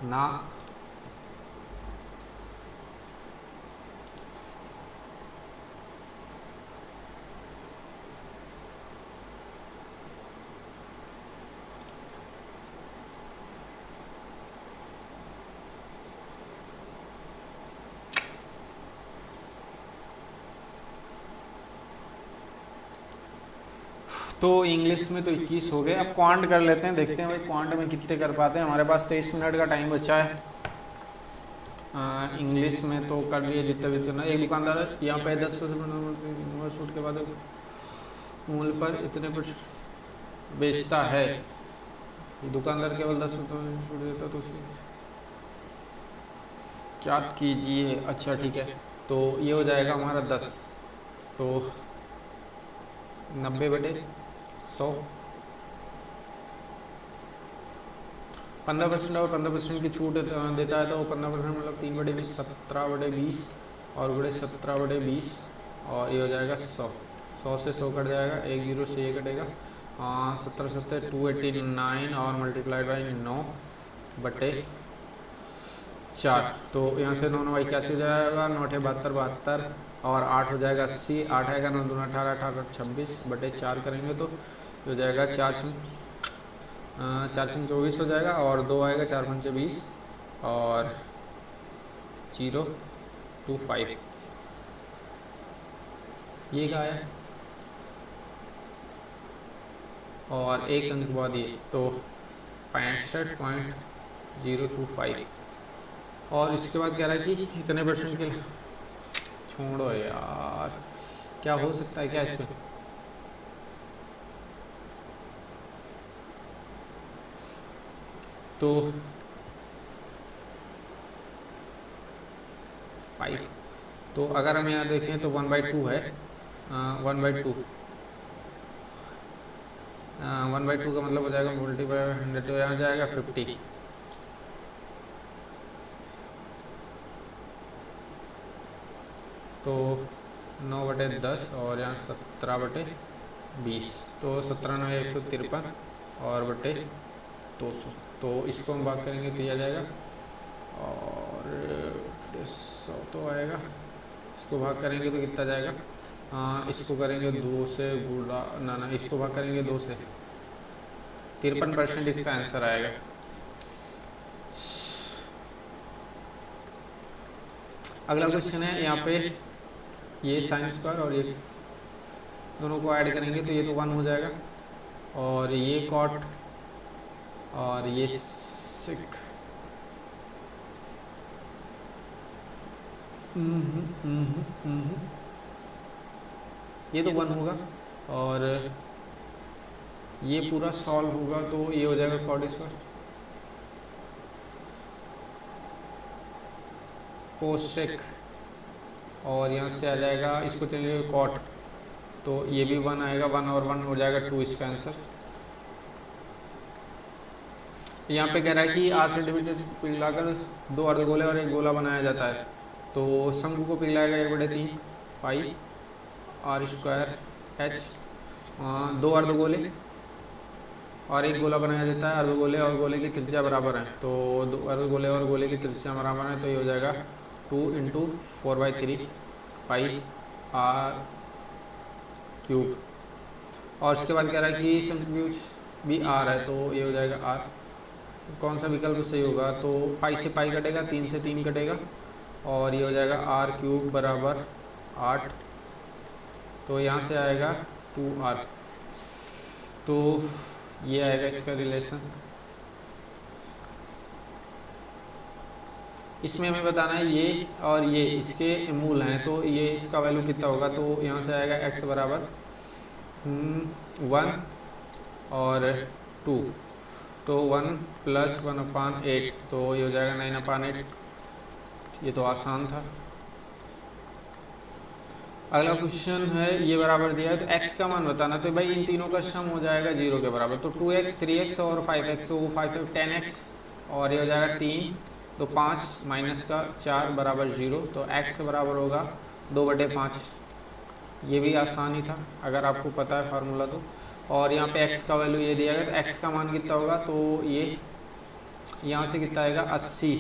ना। तो इंग्लिश में तो 21 हो गए। अब क्वांट कर लेते हैं, देखते हैं भाई क्वांट में कितने कर पाते हैं। हमारे पास 23 मिनट का टाइम बचा है। इंग्लिश में तो कर लिए जितने भी चुना। एक दुकानदार यहाँ पे 10% छूट के बाद मूल्य पर इतने पर बेचता है। दुकानदार केवल 10% छूट देता तो क्या कीजिए। अच्छा ठीक है, तो ये हो जाएगा हमारा 10, तो 90/100 15% और 15% की छूट देता है तो 15% मतलब 3/20 17/20 और बड़े 17/20 और ये हो जाएगा 100 से 100 कट जाएगा, 1 0 से ये कटेगा। 17 7 289 और मल्टीप्लाइड बाई 9/4। तो यहाँ से 9 9 81 हो जाएगा, 9 8 72 72 और 8 हो जाएगा 80, 8 आएगा 9 2 18 18 26/4 करेंगे तो हो जाएगा 4 से 24 हो जाएगा और 2 आएगा 4 5 20 और 025। ये क्या है और एक अंक बाद ये तो 65.025 और इसके बाद कह रहा है कि इतने परसेंट के लिए। छोड़ो यार, क्या हो सकता है क्या इसमें। तो 5, तो अगर हम यहाँ देखें तो 1/2 है। 1/2 1/2 का मतलब हो जाएगा मल्टीप्लाई 100 तो यहाँ जाएगा 50। तो 9/10 और यहाँ 17/20 तो 17 9 153 और बटे 200। तो इसको हम भाग करेंगे तो ये आ जाएगा और 100 तो आएगा। इसको भाग करेंगे तो कितना जाएगा। इसको करेंगे 2 से गुणा, ना इसको भाग करेंगे 2 से, 53% इसका आंसर आएगा। अगला क्वेश्चन है यहाँ पे ये साइन स्क्वायर और ये दोनों को ऐड करेंगे तो ये तो 1 हो जाएगा और ये कॉट और ये सिक ये तो 1 होगा और ये पूरा सॉल्व होगा तो ये हो जाएगा कॉट स्क्वायर कोसेक और यहाँ से आ जाएगा, इसको चलिए कॉट तो ये भी 1 आएगा, 1 और 1 हो जाएगा 2 इसका आंसर। यहाँ पे कह रहा है कि आर सेंटीमीटर पिघलाकर 2 अर्धगोले और एक गोला बनाया जाता है। तो शंकु को पिघलाएगा 1/3 पाई आर स्क्वायर एच। 2 अर्धगोले और एक गोला बनाया जाता है। अर्धगोले और गोले की त्रिज्या बराबर है तो 2 अर्धगोले और गोले की त्रिज्या बराबर है तो ये हो जाएगा 2 × 4/3 पाई आर क्यूब। और इसके बाद कह रहा है कि समत्रिभुज भी आर है तो ये हो जाएगा आर। कौन सा विकल्प सही होगा तो पाई से पाई कटेगा, 3 से 3 कटेगा और ये हो जाएगा r³ बराबर 8 तो यहाँ से आएगा 2r। तो ये आएगा इसका रिलेशन। इसमें हमें बताना है ये और ये इसके मूल हैं तो ये इसका वैल्यू कितना होगा तो यहाँ से आएगा x बराबर 1 और 2 तो 1 + 1/8 तो ये हो जाएगा 9/8। ये तो आसान था। अगला क्वेश्चन है ये बराबर दिया है तो x का मान बताना। तो भाई इन तीनों का सम हो जाएगा 0 के बराबर। तो 2x 3x और 5x, तो 5 10x और ये हो जाएगा 3, तो 5 माइनस का 4 बराबर 0। तो x के बराबर होगा 2/5। ये भी आसान ही था अगर आपको पता है फार्मूला तो। और यहाँ पे x का वैल्यू ये दिया गया, तो x का मान कितना होगा, तो ये यहाँ से कितना आएगा 80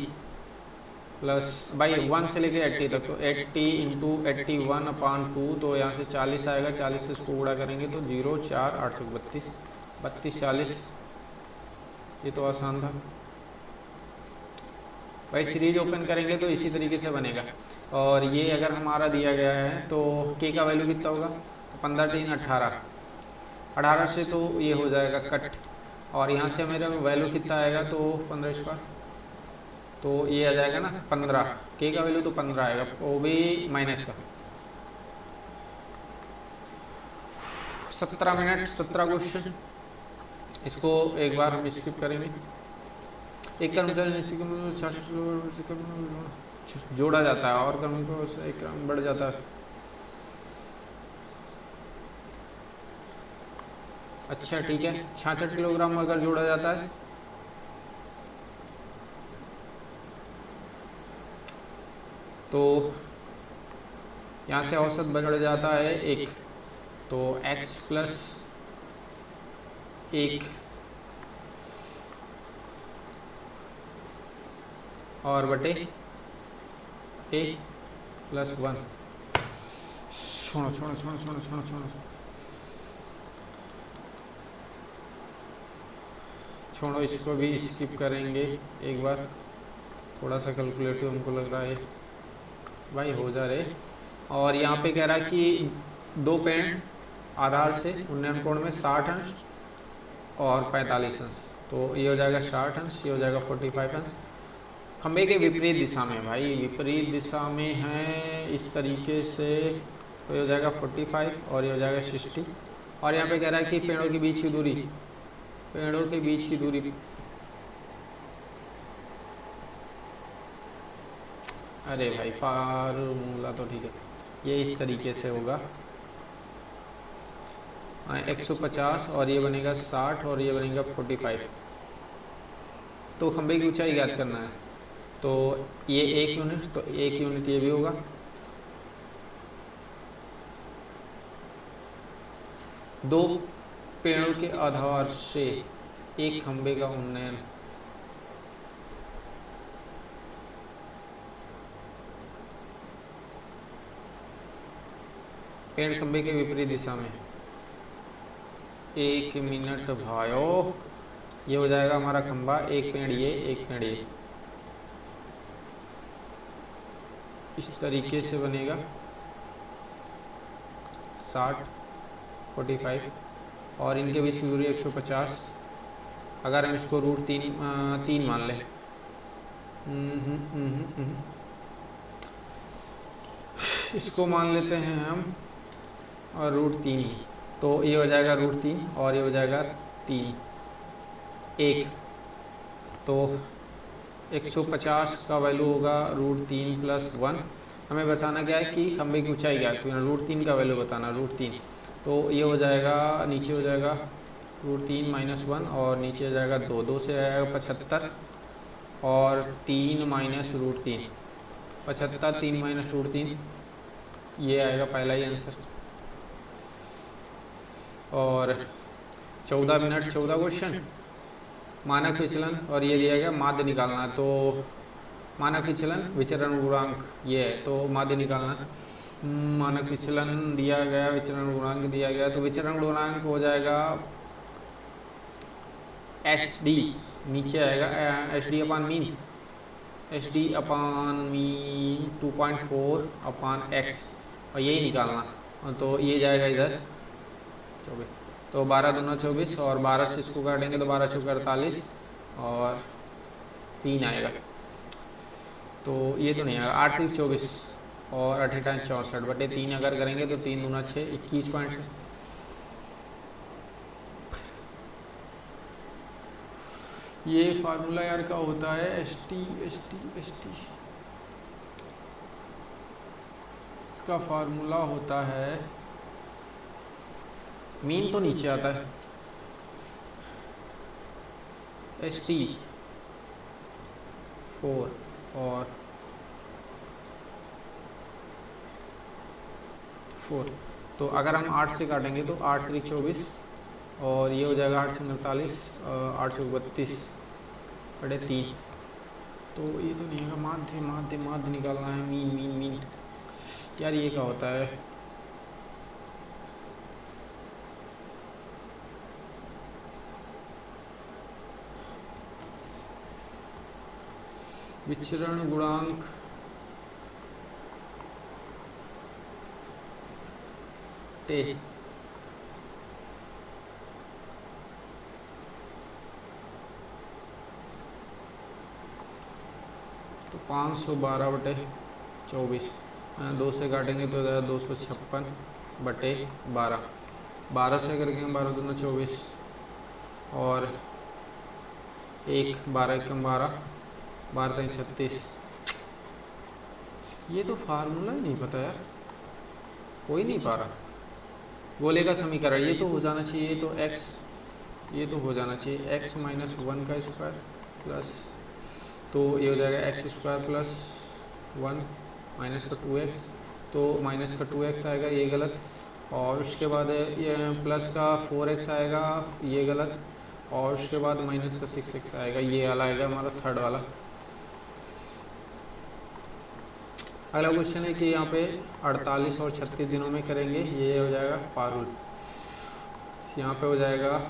प्लस भाई 1 से लेके 80 तक, तो 80 इंटू 81/2, तो यहाँ से 40 आएगा। 40 से इसको गुणा करेंगे तो 0 4 8 32 32 40। ये तो आसान था भाई। सीरीज ओपन करेंगे तो इसी तरीके से बनेगा। और ये अगर हमारा दिया गया है तो k का वैल्यू कितना होगा, तो 15 3 18, 18 से तो ये हो जाएगा कट। और यहाँ से मेरा वैल्यू कितना आएगा, तो 15 स्क्वायर, तो ये आ जाएगा ना 15। k का वैल्यू तो 15 आएगा, वो भी माइनस का। 17 मिनट 17 क्वेश्चन। इसको एक बार हम स्किप करेंगे। एक कर्मचारी जोड़ा जाता है और कर्मी को एक क्रम बढ़ जाता है। अच्छा ठीक है, 66 किलोग्राम अगर जोड़ा जाता है तो यहाँ से औसत बढ़ जाता है 1, तो x प्लस 1 और बटे a प्लस 1। छोड़ो छोड़ो छोड़ो छोड़ो छोड़ो छोड़ो छोड़ो, इसको भी स्किप करेंगे एक बार। थोड़ा सा कैलकुलेटिव हमको लग रहा है भाई, हो जा रहे। और यहाँ पे कह रहा है कि दो पेड़ आधार से उन्नयन कोण में 60 अंश और 45 अंश, तो ये हो जाएगा 60 अंश, ये हो जाएगा 45 अंश। खंबे के विपरीत दिशा में, भाई विपरीत दिशा में है इस तरीके से, तो ये हो जाएगा 45 और ये हो जाएगा 60। और यहाँ पे कह रहा है कि पेड़ों के बीच की दूरी, पेड़ों के बीच की दूरी, अरे भाई फार्मूला तो ठीक है, ये इस तरीके से होगा 150 और ये बनेगा 60 और ये बनेगा 45। तो खंबे की ऊंचाई ज्ञात करना है, तो ये 1 यूनिट, तो 1 यूनिट ये भी होगा। दो पेड़ों के आधार से एक खंबे का उन्नयन, पेड़ खंबे के विपरीत दिशा में। 1 मिनट भाइयों, ये हो जाएगा हमारा खंबा, एक पेड़ ये, एक पेड़ ये, इस तरीके से बनेगा 60 45 और इनके बीच की दूरी 150। अगर हम इसको √3 मान लें, इसको मान लेते हैं हम और √3 ही, तो ये हो जाएगा √3 और ये हो जाएगा 3 1, तो 150 का वैल्यू होगा √3 + 1। हमें बताना क्या है कि खंबे की ऊंचाई क्या है, तो √3 का वैल्यू बताना, √3, तो ये हो जाएगा, नीचे हो जाएगा √3 - 1 और नीचे हो जाएगा 2, 2 से आएगा 75 और 3 - √3, 75 3 - √3, ये आएगा पहला ही आंसर। और 14 मिनट 14 क्वेश्चन। मानक विचलन और ये दिया गया माध्य निकालना, तो मानक विचलन विचरण गुणांक ये है, तो माध्य निकालना। मानक विचलन दिया गया, विचरण गुणांक दिया गया, तो विचरण गुणांक हो जाएगा SD, नीचे आएगा SD/मीन, SD/मीन 2.4/x और यही निकालना, तो ये जाएगा इधर 24, तो 12 दूना 24 और 12 से इसको काटेंगे तो 12 चौके 48 और 3 आएगा, तो ये तो नहीं आएगा। 8 3 24 और 8 8 64 बटे 3 अगर करेंगे तो 3 दूना 6 21.6। ये फार्मूला यार का होता है ST। इसका इसका फार्मूला होता है, मीन तो नीचे आता है, ST 4 और 4। तो अगर हम 8 से काटेंगे तो 8 3 24 और ये हो जाएगा 8 से 48, 8 से 32 बटे 3। तो ये तो नहीं है, माध्य माध्य माध्य निकालना है, मीन मीन मीन। यार ये क्या होता है, विचरण गुणांक टे तो 512 बटे 24, 2 से काटेंगे तो 256 बटे 12, 12 से करके 12 दूना 24 और 1 12 एकम 12, 12 3 36। ये तो फार्मूला ही नहीं पता यार, हो ही नहीं पा रहा। गोले का समीकरण ये तो हो जाना चाहिए, ये तो x, ये तो हो जाना चाहिए x माइनस 1 का स्क्वायर प्लस, तो ये हो जाएगा x स्क्वायर प्लस 1 माइनस का 2x, तो माइनस का 2x आएगा, ये गलत। और उसके बाद ये प्लस का 4x आएगा, ये गलत। और उसके बाद माइनस का 6x आएगा, ये वाला आएगा हमारा थर्ड वाला। अगला क्वेश्चन है कि यहाँ पे 48 और 36 दिनों में करेंगे, ये हो जाएगा पारुल। यहाँ पे हो जाएगा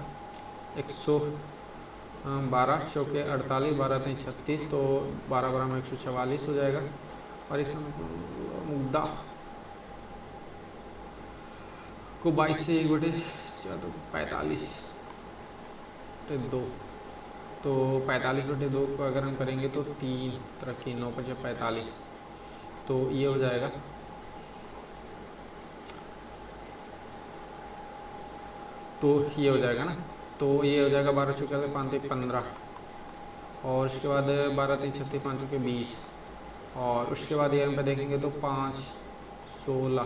112 चौके 48, 12 3 36, तो 12 12 में 144 हो जाएगा। और एक मुद्दा को 22 से 1 बटे 45 बटे 2, तो 45 बटे 2 को अगर हम करेंगे तो 3 तरक्की 9 5 45, तो ये हो जाएगा ये हो जाएगा ना, तो ये हो जाएगा 12 चौके 5 15, और उसके बाद 12 3 36 5 चौके 20, और उसके बाद ये हम पे देखेंगे तो 5 16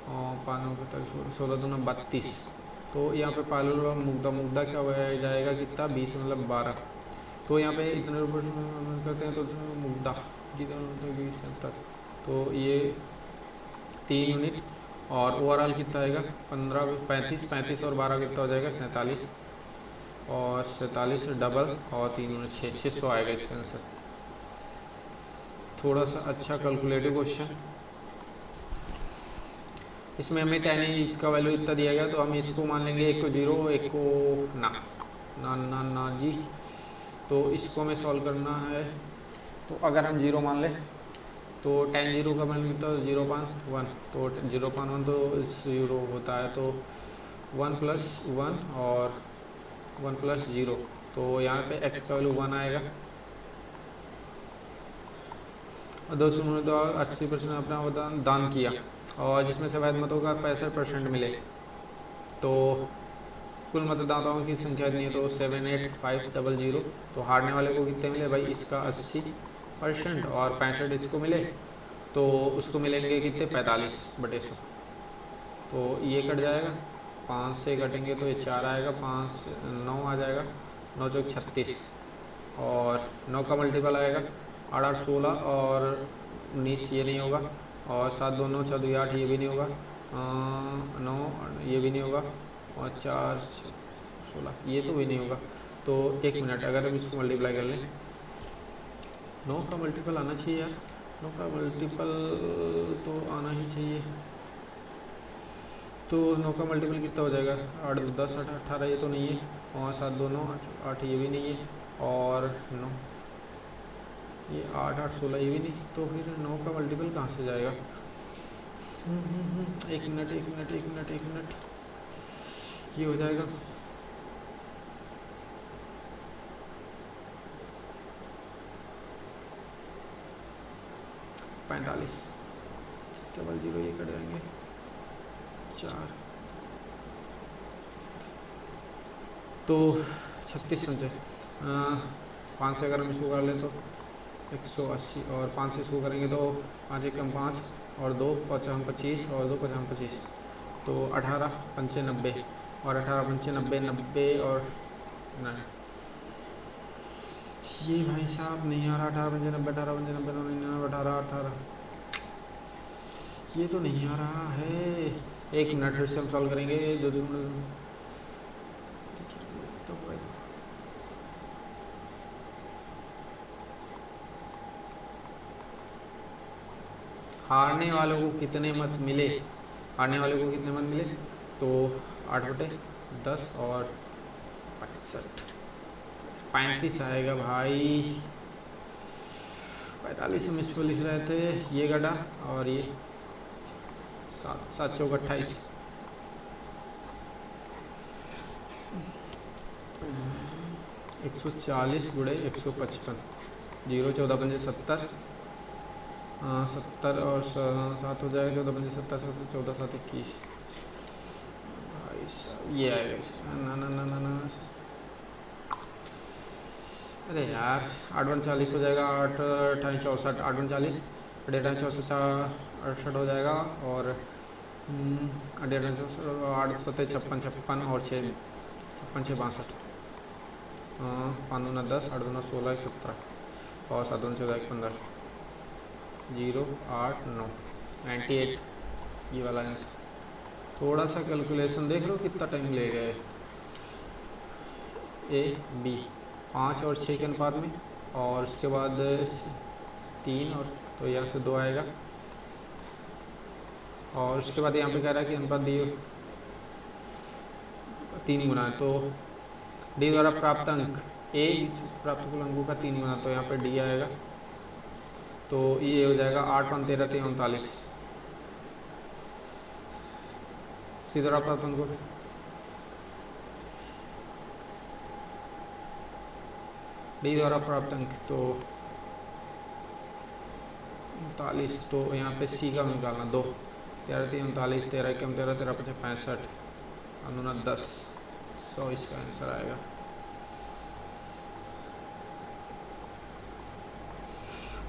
और 5 16 दूना 32, तो यहाँ पे पालुल और मुग्धा क्या हो जाएगा कितना 20 मतलब 12, तो यहाँ पे इतने रुपये करते हैं तो मुग्धा जितना 70, तो ये 3 यूनिट। और ओवरऑल कितना आएगा 15 35 और 12 कितना हो जाएगा 47, और 47 डबल और 3 यूनिट 600 आएगा इसका आंसर। थोड़ा सा अच्छा कैलकुलेटिव क्वेश्चन। इसमें हमें tan इसका वैल्यू इतना दिया गया, तो हम इसको मान लेंगे, एक को 0 एक को ना ना ना ना जी। तो इसको हमें सॉल्व करना है, तो अगर हम 0 मान लें तो tan 0 का वैल्यू कितना 0.1, तो 0.1 तो 0 होता है, तो 1 + 1 और 1 + 0, तो यहाँ पे x का वैल्यू 1 आएगा। और दोस्तों उन्होंने तो 80% अपना दान किया, और जिसमें से वैध मतों का 65% मिले, तो कुल मतदाताओं की संख्या इतनी है, तो 78500। तो हारने वाले को कितने मिले भाई, इसका 80% और 65 इसको मिले, तो उसको मिलेंगे कितने 45 बटे 100। तो ये कट जाएगा, 5 से कटेंगे तो ये 4 आएगा, 5 9 आ जाएगा, 9 चौक 36, और 9 का मल्टीपल आएगा 8 8 16 और 19, ये नहीं होगा, और 7 2 9 4 2 8, ये भी नहीं होगा, 9 ये भी नहीं होगा, और 4 16 ये तो भी नहीं होगा। तो 1 मिनट, अगर हम इसको मल्टीप्लाई कर लें, 9 का मल्टीपल आना चाहिए यार, 9 का मल्टीपल तो आना ही चाहिए। तो 9 का मल्टीपल कितना हो जाएगा, 8 2 10 8 18, ये तो नहीं है, और 7 2 9 8 ये भी नहीं है, और 9 ये 8 8 16 ये भी नहीं, तो फिर 9 का मल्टीपल कहाँ से जाएगा। 1 मिनट 1 मिनट 1 मिनट 1 मिनट, ये हो जाएगा 45, डबल 0 ये कट जाएंगे 4, तो 36 पंचे 5 से अगर हम इसको कर लें तो 180, और 5 से इसको करेंगे तो 5 1 5 और 2 5 25 और 2 5 25, तो 18 पंचे 90 और 18 पंचे 90, 90 और नहीं, ये भाई साहब नहीं आ रहा। 18 पंचे 90, 18 पंचे 90, 18 18, ये तो नहीं आ रहा है। 1 मिनट फिर से हम सॉल्व करेंगे। दो तो हारने वालों को कितने मत मिले, हारने वालों को कितने मत मिले, तो 8/10 और 35 आएगा भाई। 45 हम इस पर लिख रहे थे, ये गड़ा और ये 7 7 चौक 28, 140 गुणे 155, 0 14 पंजे 70, 70 और 7 हो जाएगा, 14 पंजे 70, 14 7 21 भाई साहब, ये आएगा इसका। ना ना ना ना ना, अरे यार 8 40 हो जाएगा, 8 28 64, 8 40, 8 64 68 हो जाएगा और 8 8 7 56 56 और 6 56 6 62, 5 2 10, 8 2 16 17 और 7 2 14 15, 0 8 9 98, ये वाला आंसर। थोड़ा सा कैलकुलेशन देख लो कितना टाइम ले गए। ए बी 5 और 6 के अनुपात में, और उसके बाद 3, और तो यहाँ से 2 आएगा, और उसके बाद यहाँ पे कह रहा है कि अनुपात डी 3 गुना है, तो डी द्वारा प्राप्त अंक ए प्राप्त कुल अंकों का 3 गुना, तो यहाँ पे डी आएगा, तो ये हो जाएगा 8 5 13 3 39, सी द्वारा प्राप्त अंकों डी द्वारा प्राप्त अंक, तो 39, तो यहाँ पे सी का निकालना 2, 13 3 39, 13 1 13 13 5 65, 10, 100 इसका आंसर आएगा।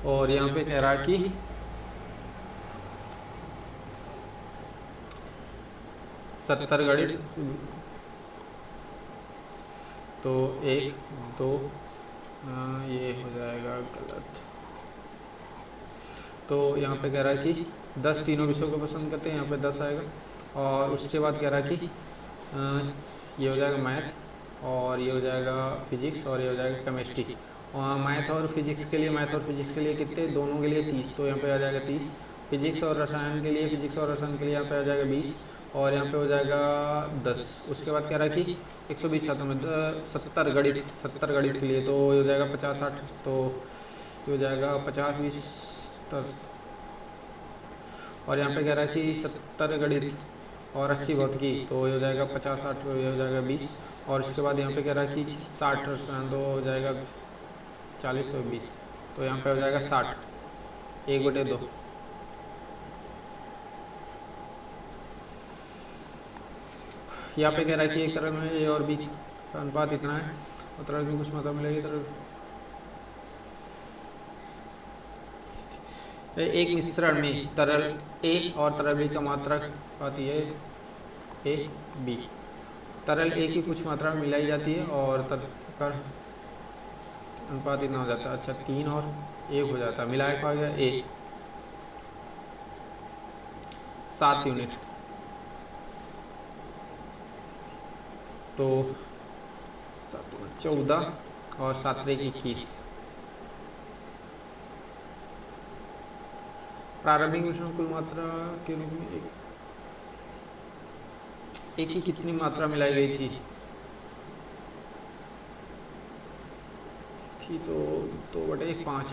और यहाँ पे कह रहा कि 70 गणित, तो 1 2, ये हो जाएगा गलत, तो यहाँ पे कह रहा है कि 10 तीनों विषयों को पसंद करते हैं, यहाँ पे 10 आएगा, और उसके बाद कह रहा है कि ये हो जाएगा मैथ, और ये हो जाएगा फिजिक्स, और ये हो जाएगा केमिस्ट्री। मैथ और फिजिक्स के लिए कितने, दोनों के लिए 30, तो यहाँ पे आ जाएगा 30। फिजिक्स और रसायन के लिए यहाँ पे आ जाएगा 20, और यहाँ पे हो जाएगा 10। उसके बाद कह रहा है कि 120 छात्रों में 70 गणित के लिए, तो ये हो जाएगा 50 60, तो ये हो जाएगा 50 20 10, और यहाँ पे कह रहा है कि 70 गणित और 80 भौतिकी, तो ये हो जाएगा 50 60, ये हो जाएगा 20, और इसके बाद यहाँ पे कह रहा है कि 60 रसायन, तो हो जाएगा 40, तो 20, तो यहाँ पे हो जाएगा 60 1/2। यहाँ पे कह रहा है कि एक तरह में ए और बी का अनुपात इतना है, और तरल की कुछ मात्रा मिलेगी, तरल एक मिश्रण में तरल ए और तरल बी का मात्रा पाती है ए बी, तरल ए की कुछ मात्रा में मिलाई जाती है और तरल अनुपात इतना हो जाता है। अच्छा 3 और 1 हो जाता है, मिलाया पा गया ए 7 यूनिट, तो 14 और 7 21। प्रारंभिक मिश्रण कुल मात्रा के रूप में एक ही कितनी मात्रा मिलाई गई थी तो 2/5।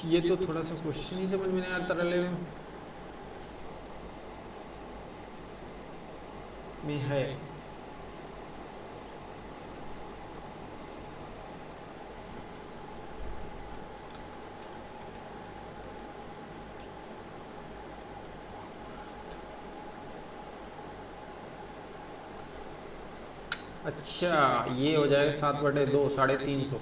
ये तो थोड़ा सा क्वेश्चन ही समझ में नहीं आता, तरल में है। अच्छा, ये हो जाएगा 7/2, 350।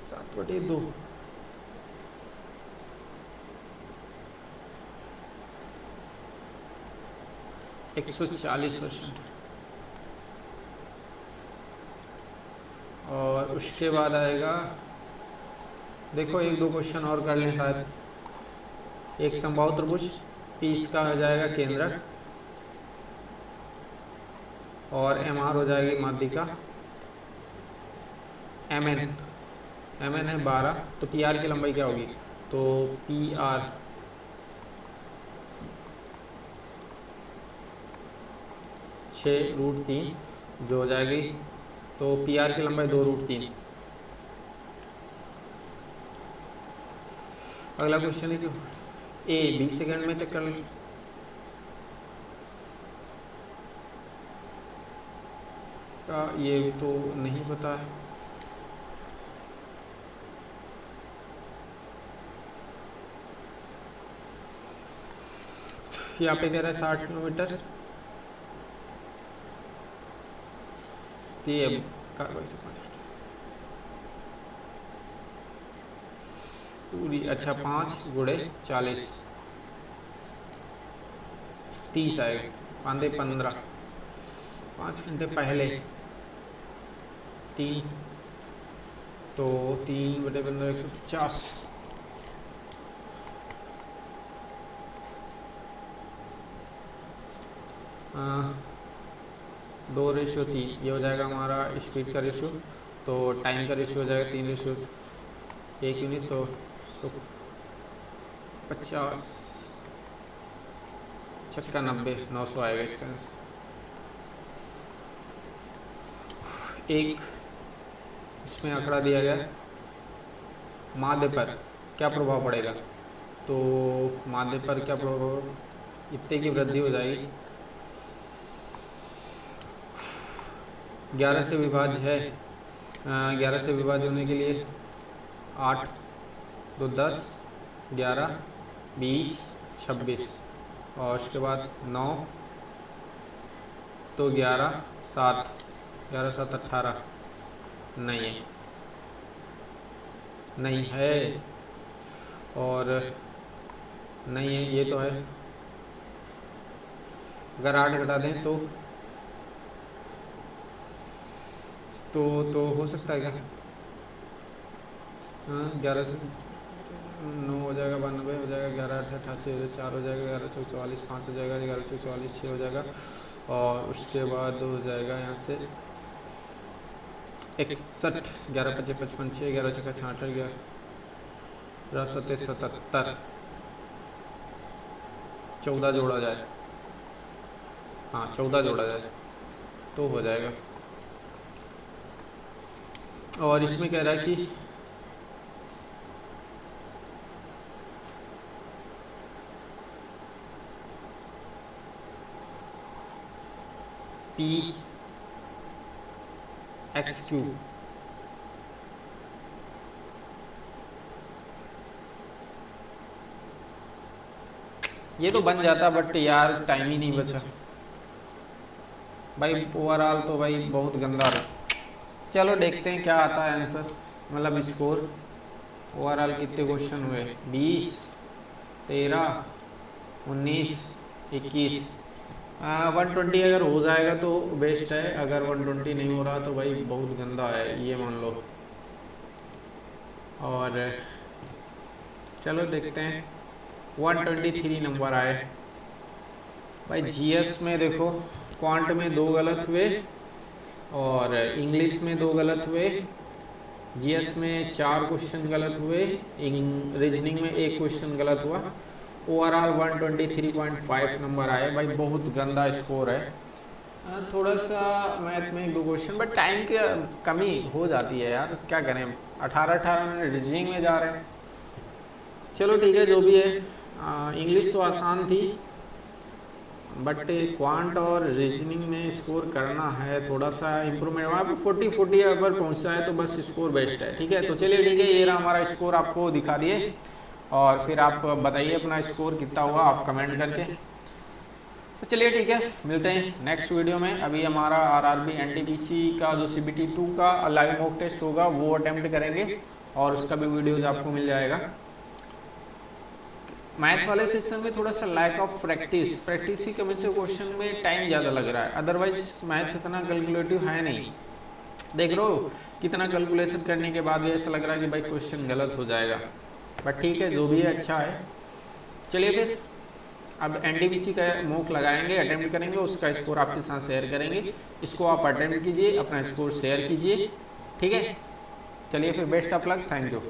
7/2 140%। और उसके बाद आएगा, देखो एक दो क्वेश्चन और कर लें शायद। एक समबाहु त्रिभुज, पी इसका हो जाएगा केंद्रक, और एम आर हो जाएगी माध्यिका, एम एन है 12, तो पी आर की लंबाई क्या होगी? तो पी आर 6√3 जो हो जाएगी, तो पी आर की लंबाई 2√3। अगला क्वेश्चन है कि ए 20 सेकंड में चेक कर लें। का ये तो नहीं पता है। यहाँ पे कह रहा है 60 किलोमीटर, तो ये कार्रवाई से 5 पूरी, अच्छा 5 × 40 30 आएगा, 5×15 5 घंटे पहले 3, तो 3/15 150। 2:3, ये हो जाएगा हमारा स्पीड का रेशियो। तो टाइम का रेशियो हो जाएगा 3:1 यूनिट, तो 50 छक्का 90, 900 आएगा इसका आंसर। एक इसमें आंकड़ा दिया गया, माध्य पर क्या प्रभाव पड़ेगा? तो माध्य पर क्या प्रभाव, इतने की वृद्धि हो जाएगी। 11 से विभाज्य है, 11 से विभाज्य होने के लिए 8 2 10 11 20 26, और उसके बाद 9, तो 11 7 18 नहीं है, और नहीं है, ये तो है। अगर 8 घटा दें तो हो सकता है क्या? 11 से 9 हो जाएगा, 92 हो जाएगा, 11 8 88 हो जाएगा, 4 हो जाएगा, 11 4 44, 5 हो जाएगा, 11 4 44 6 हो जाएगा, और उसके बाद हो जाएगा यहाँ से 61, 11 5 55 6, 11 6 66, 11 7 77, 14 जोड़ा जाए, हाँ 14 जोड़ा जाए तो हो जाएगा। और इसमें कह रहा है कि P(x³) ये तो बन जाता, बट यार टाइम ही नहीं बचा भाई। ओवरऑल तो भाई बहुत गंदा रहा। चलो देखते हैं क्या आता है आंसर, मतलब स्कोर। ओवरऑल कितने क्वेश्चन हुए? 20 13 19 21। 120 अगर हो जाएगा तो बेस्ट है, अगर 120 नहीं हो रहा तो भाई बहुत गंदा है, ये मान लो। और चलो देखते हैं। 123 नंबर आए भाई। जीएस में देखो, क्वांट में 2 गलत हुए, और इंग्लिश में 2 गलत हुए, जीएस में 4 क्वेश्चन गलत हुए, रीजनिंग में 1 क्वेश्चन गलत हुआ। ओवरऑल 123.5 नंबर आए भाई, बहुत गंदा स्कोर है। थोड़ा सा मैथ में 2 क्वेश्चन, बट टाइम की कमी हो जाती है यार, क्या करें। 18 मिनट रीजनिंग में जा रहे हैं। चलो ठीक है, जो भी है। इंग्लिश तो आसान थी, बट क्वांट और रीजनिंग में स्कोर करना है, थोड़ा सा इम्प्रूवमेंट। वहाँ पर 40 अगर पहुँचा है तो बस स्कोर बेस्ट है। ठीक है, तो चलिए ठीक है, ये रहा हमारा स्कोर, आपको दिखा दिए। और फिर आप बताइए अपना स्कोर कितना हुआ, आप कमेंट करके। तो चलिए ठीक है, मिलते हैं नेक्स्ट वीडियो में। अभी हमारा आरआरबी एनटीपीसी का जो सीबीटी 2 का लाइव मॉक टेस्ट होगा वो अटेम्प्ट करेंगे और उसका भी वीडियोज आपको मिल जाएगा। मैथ वाले सेक्शन में थोड़ा सा लैक ऑफ प्रैक्टिस की कमी से क्वेश्चन में टाइम ज़्यादा लग रहा है, अदरवाइज मैथ इतना कैलकुलेटिव है नहीं। देख लो कितना कैलकुलेशन करने के बाद भी ऐसा लग रहा है कि भाई क्वेश्चन गलत हो जाएगा, बट ठीक है जो भी है अच्छा है। चलिए फिर अब एनटीपीसी का मॉक लगाएंगे, अटेम्प्ट करेंगे, उसका स्कोर आपके साथ शेयर करेंगे। इसको आप अटेम्प्ट कीजिए, अपना स्कोर शेयर कीजिए, ठीक है। चलिए फिर best of luck, thank you.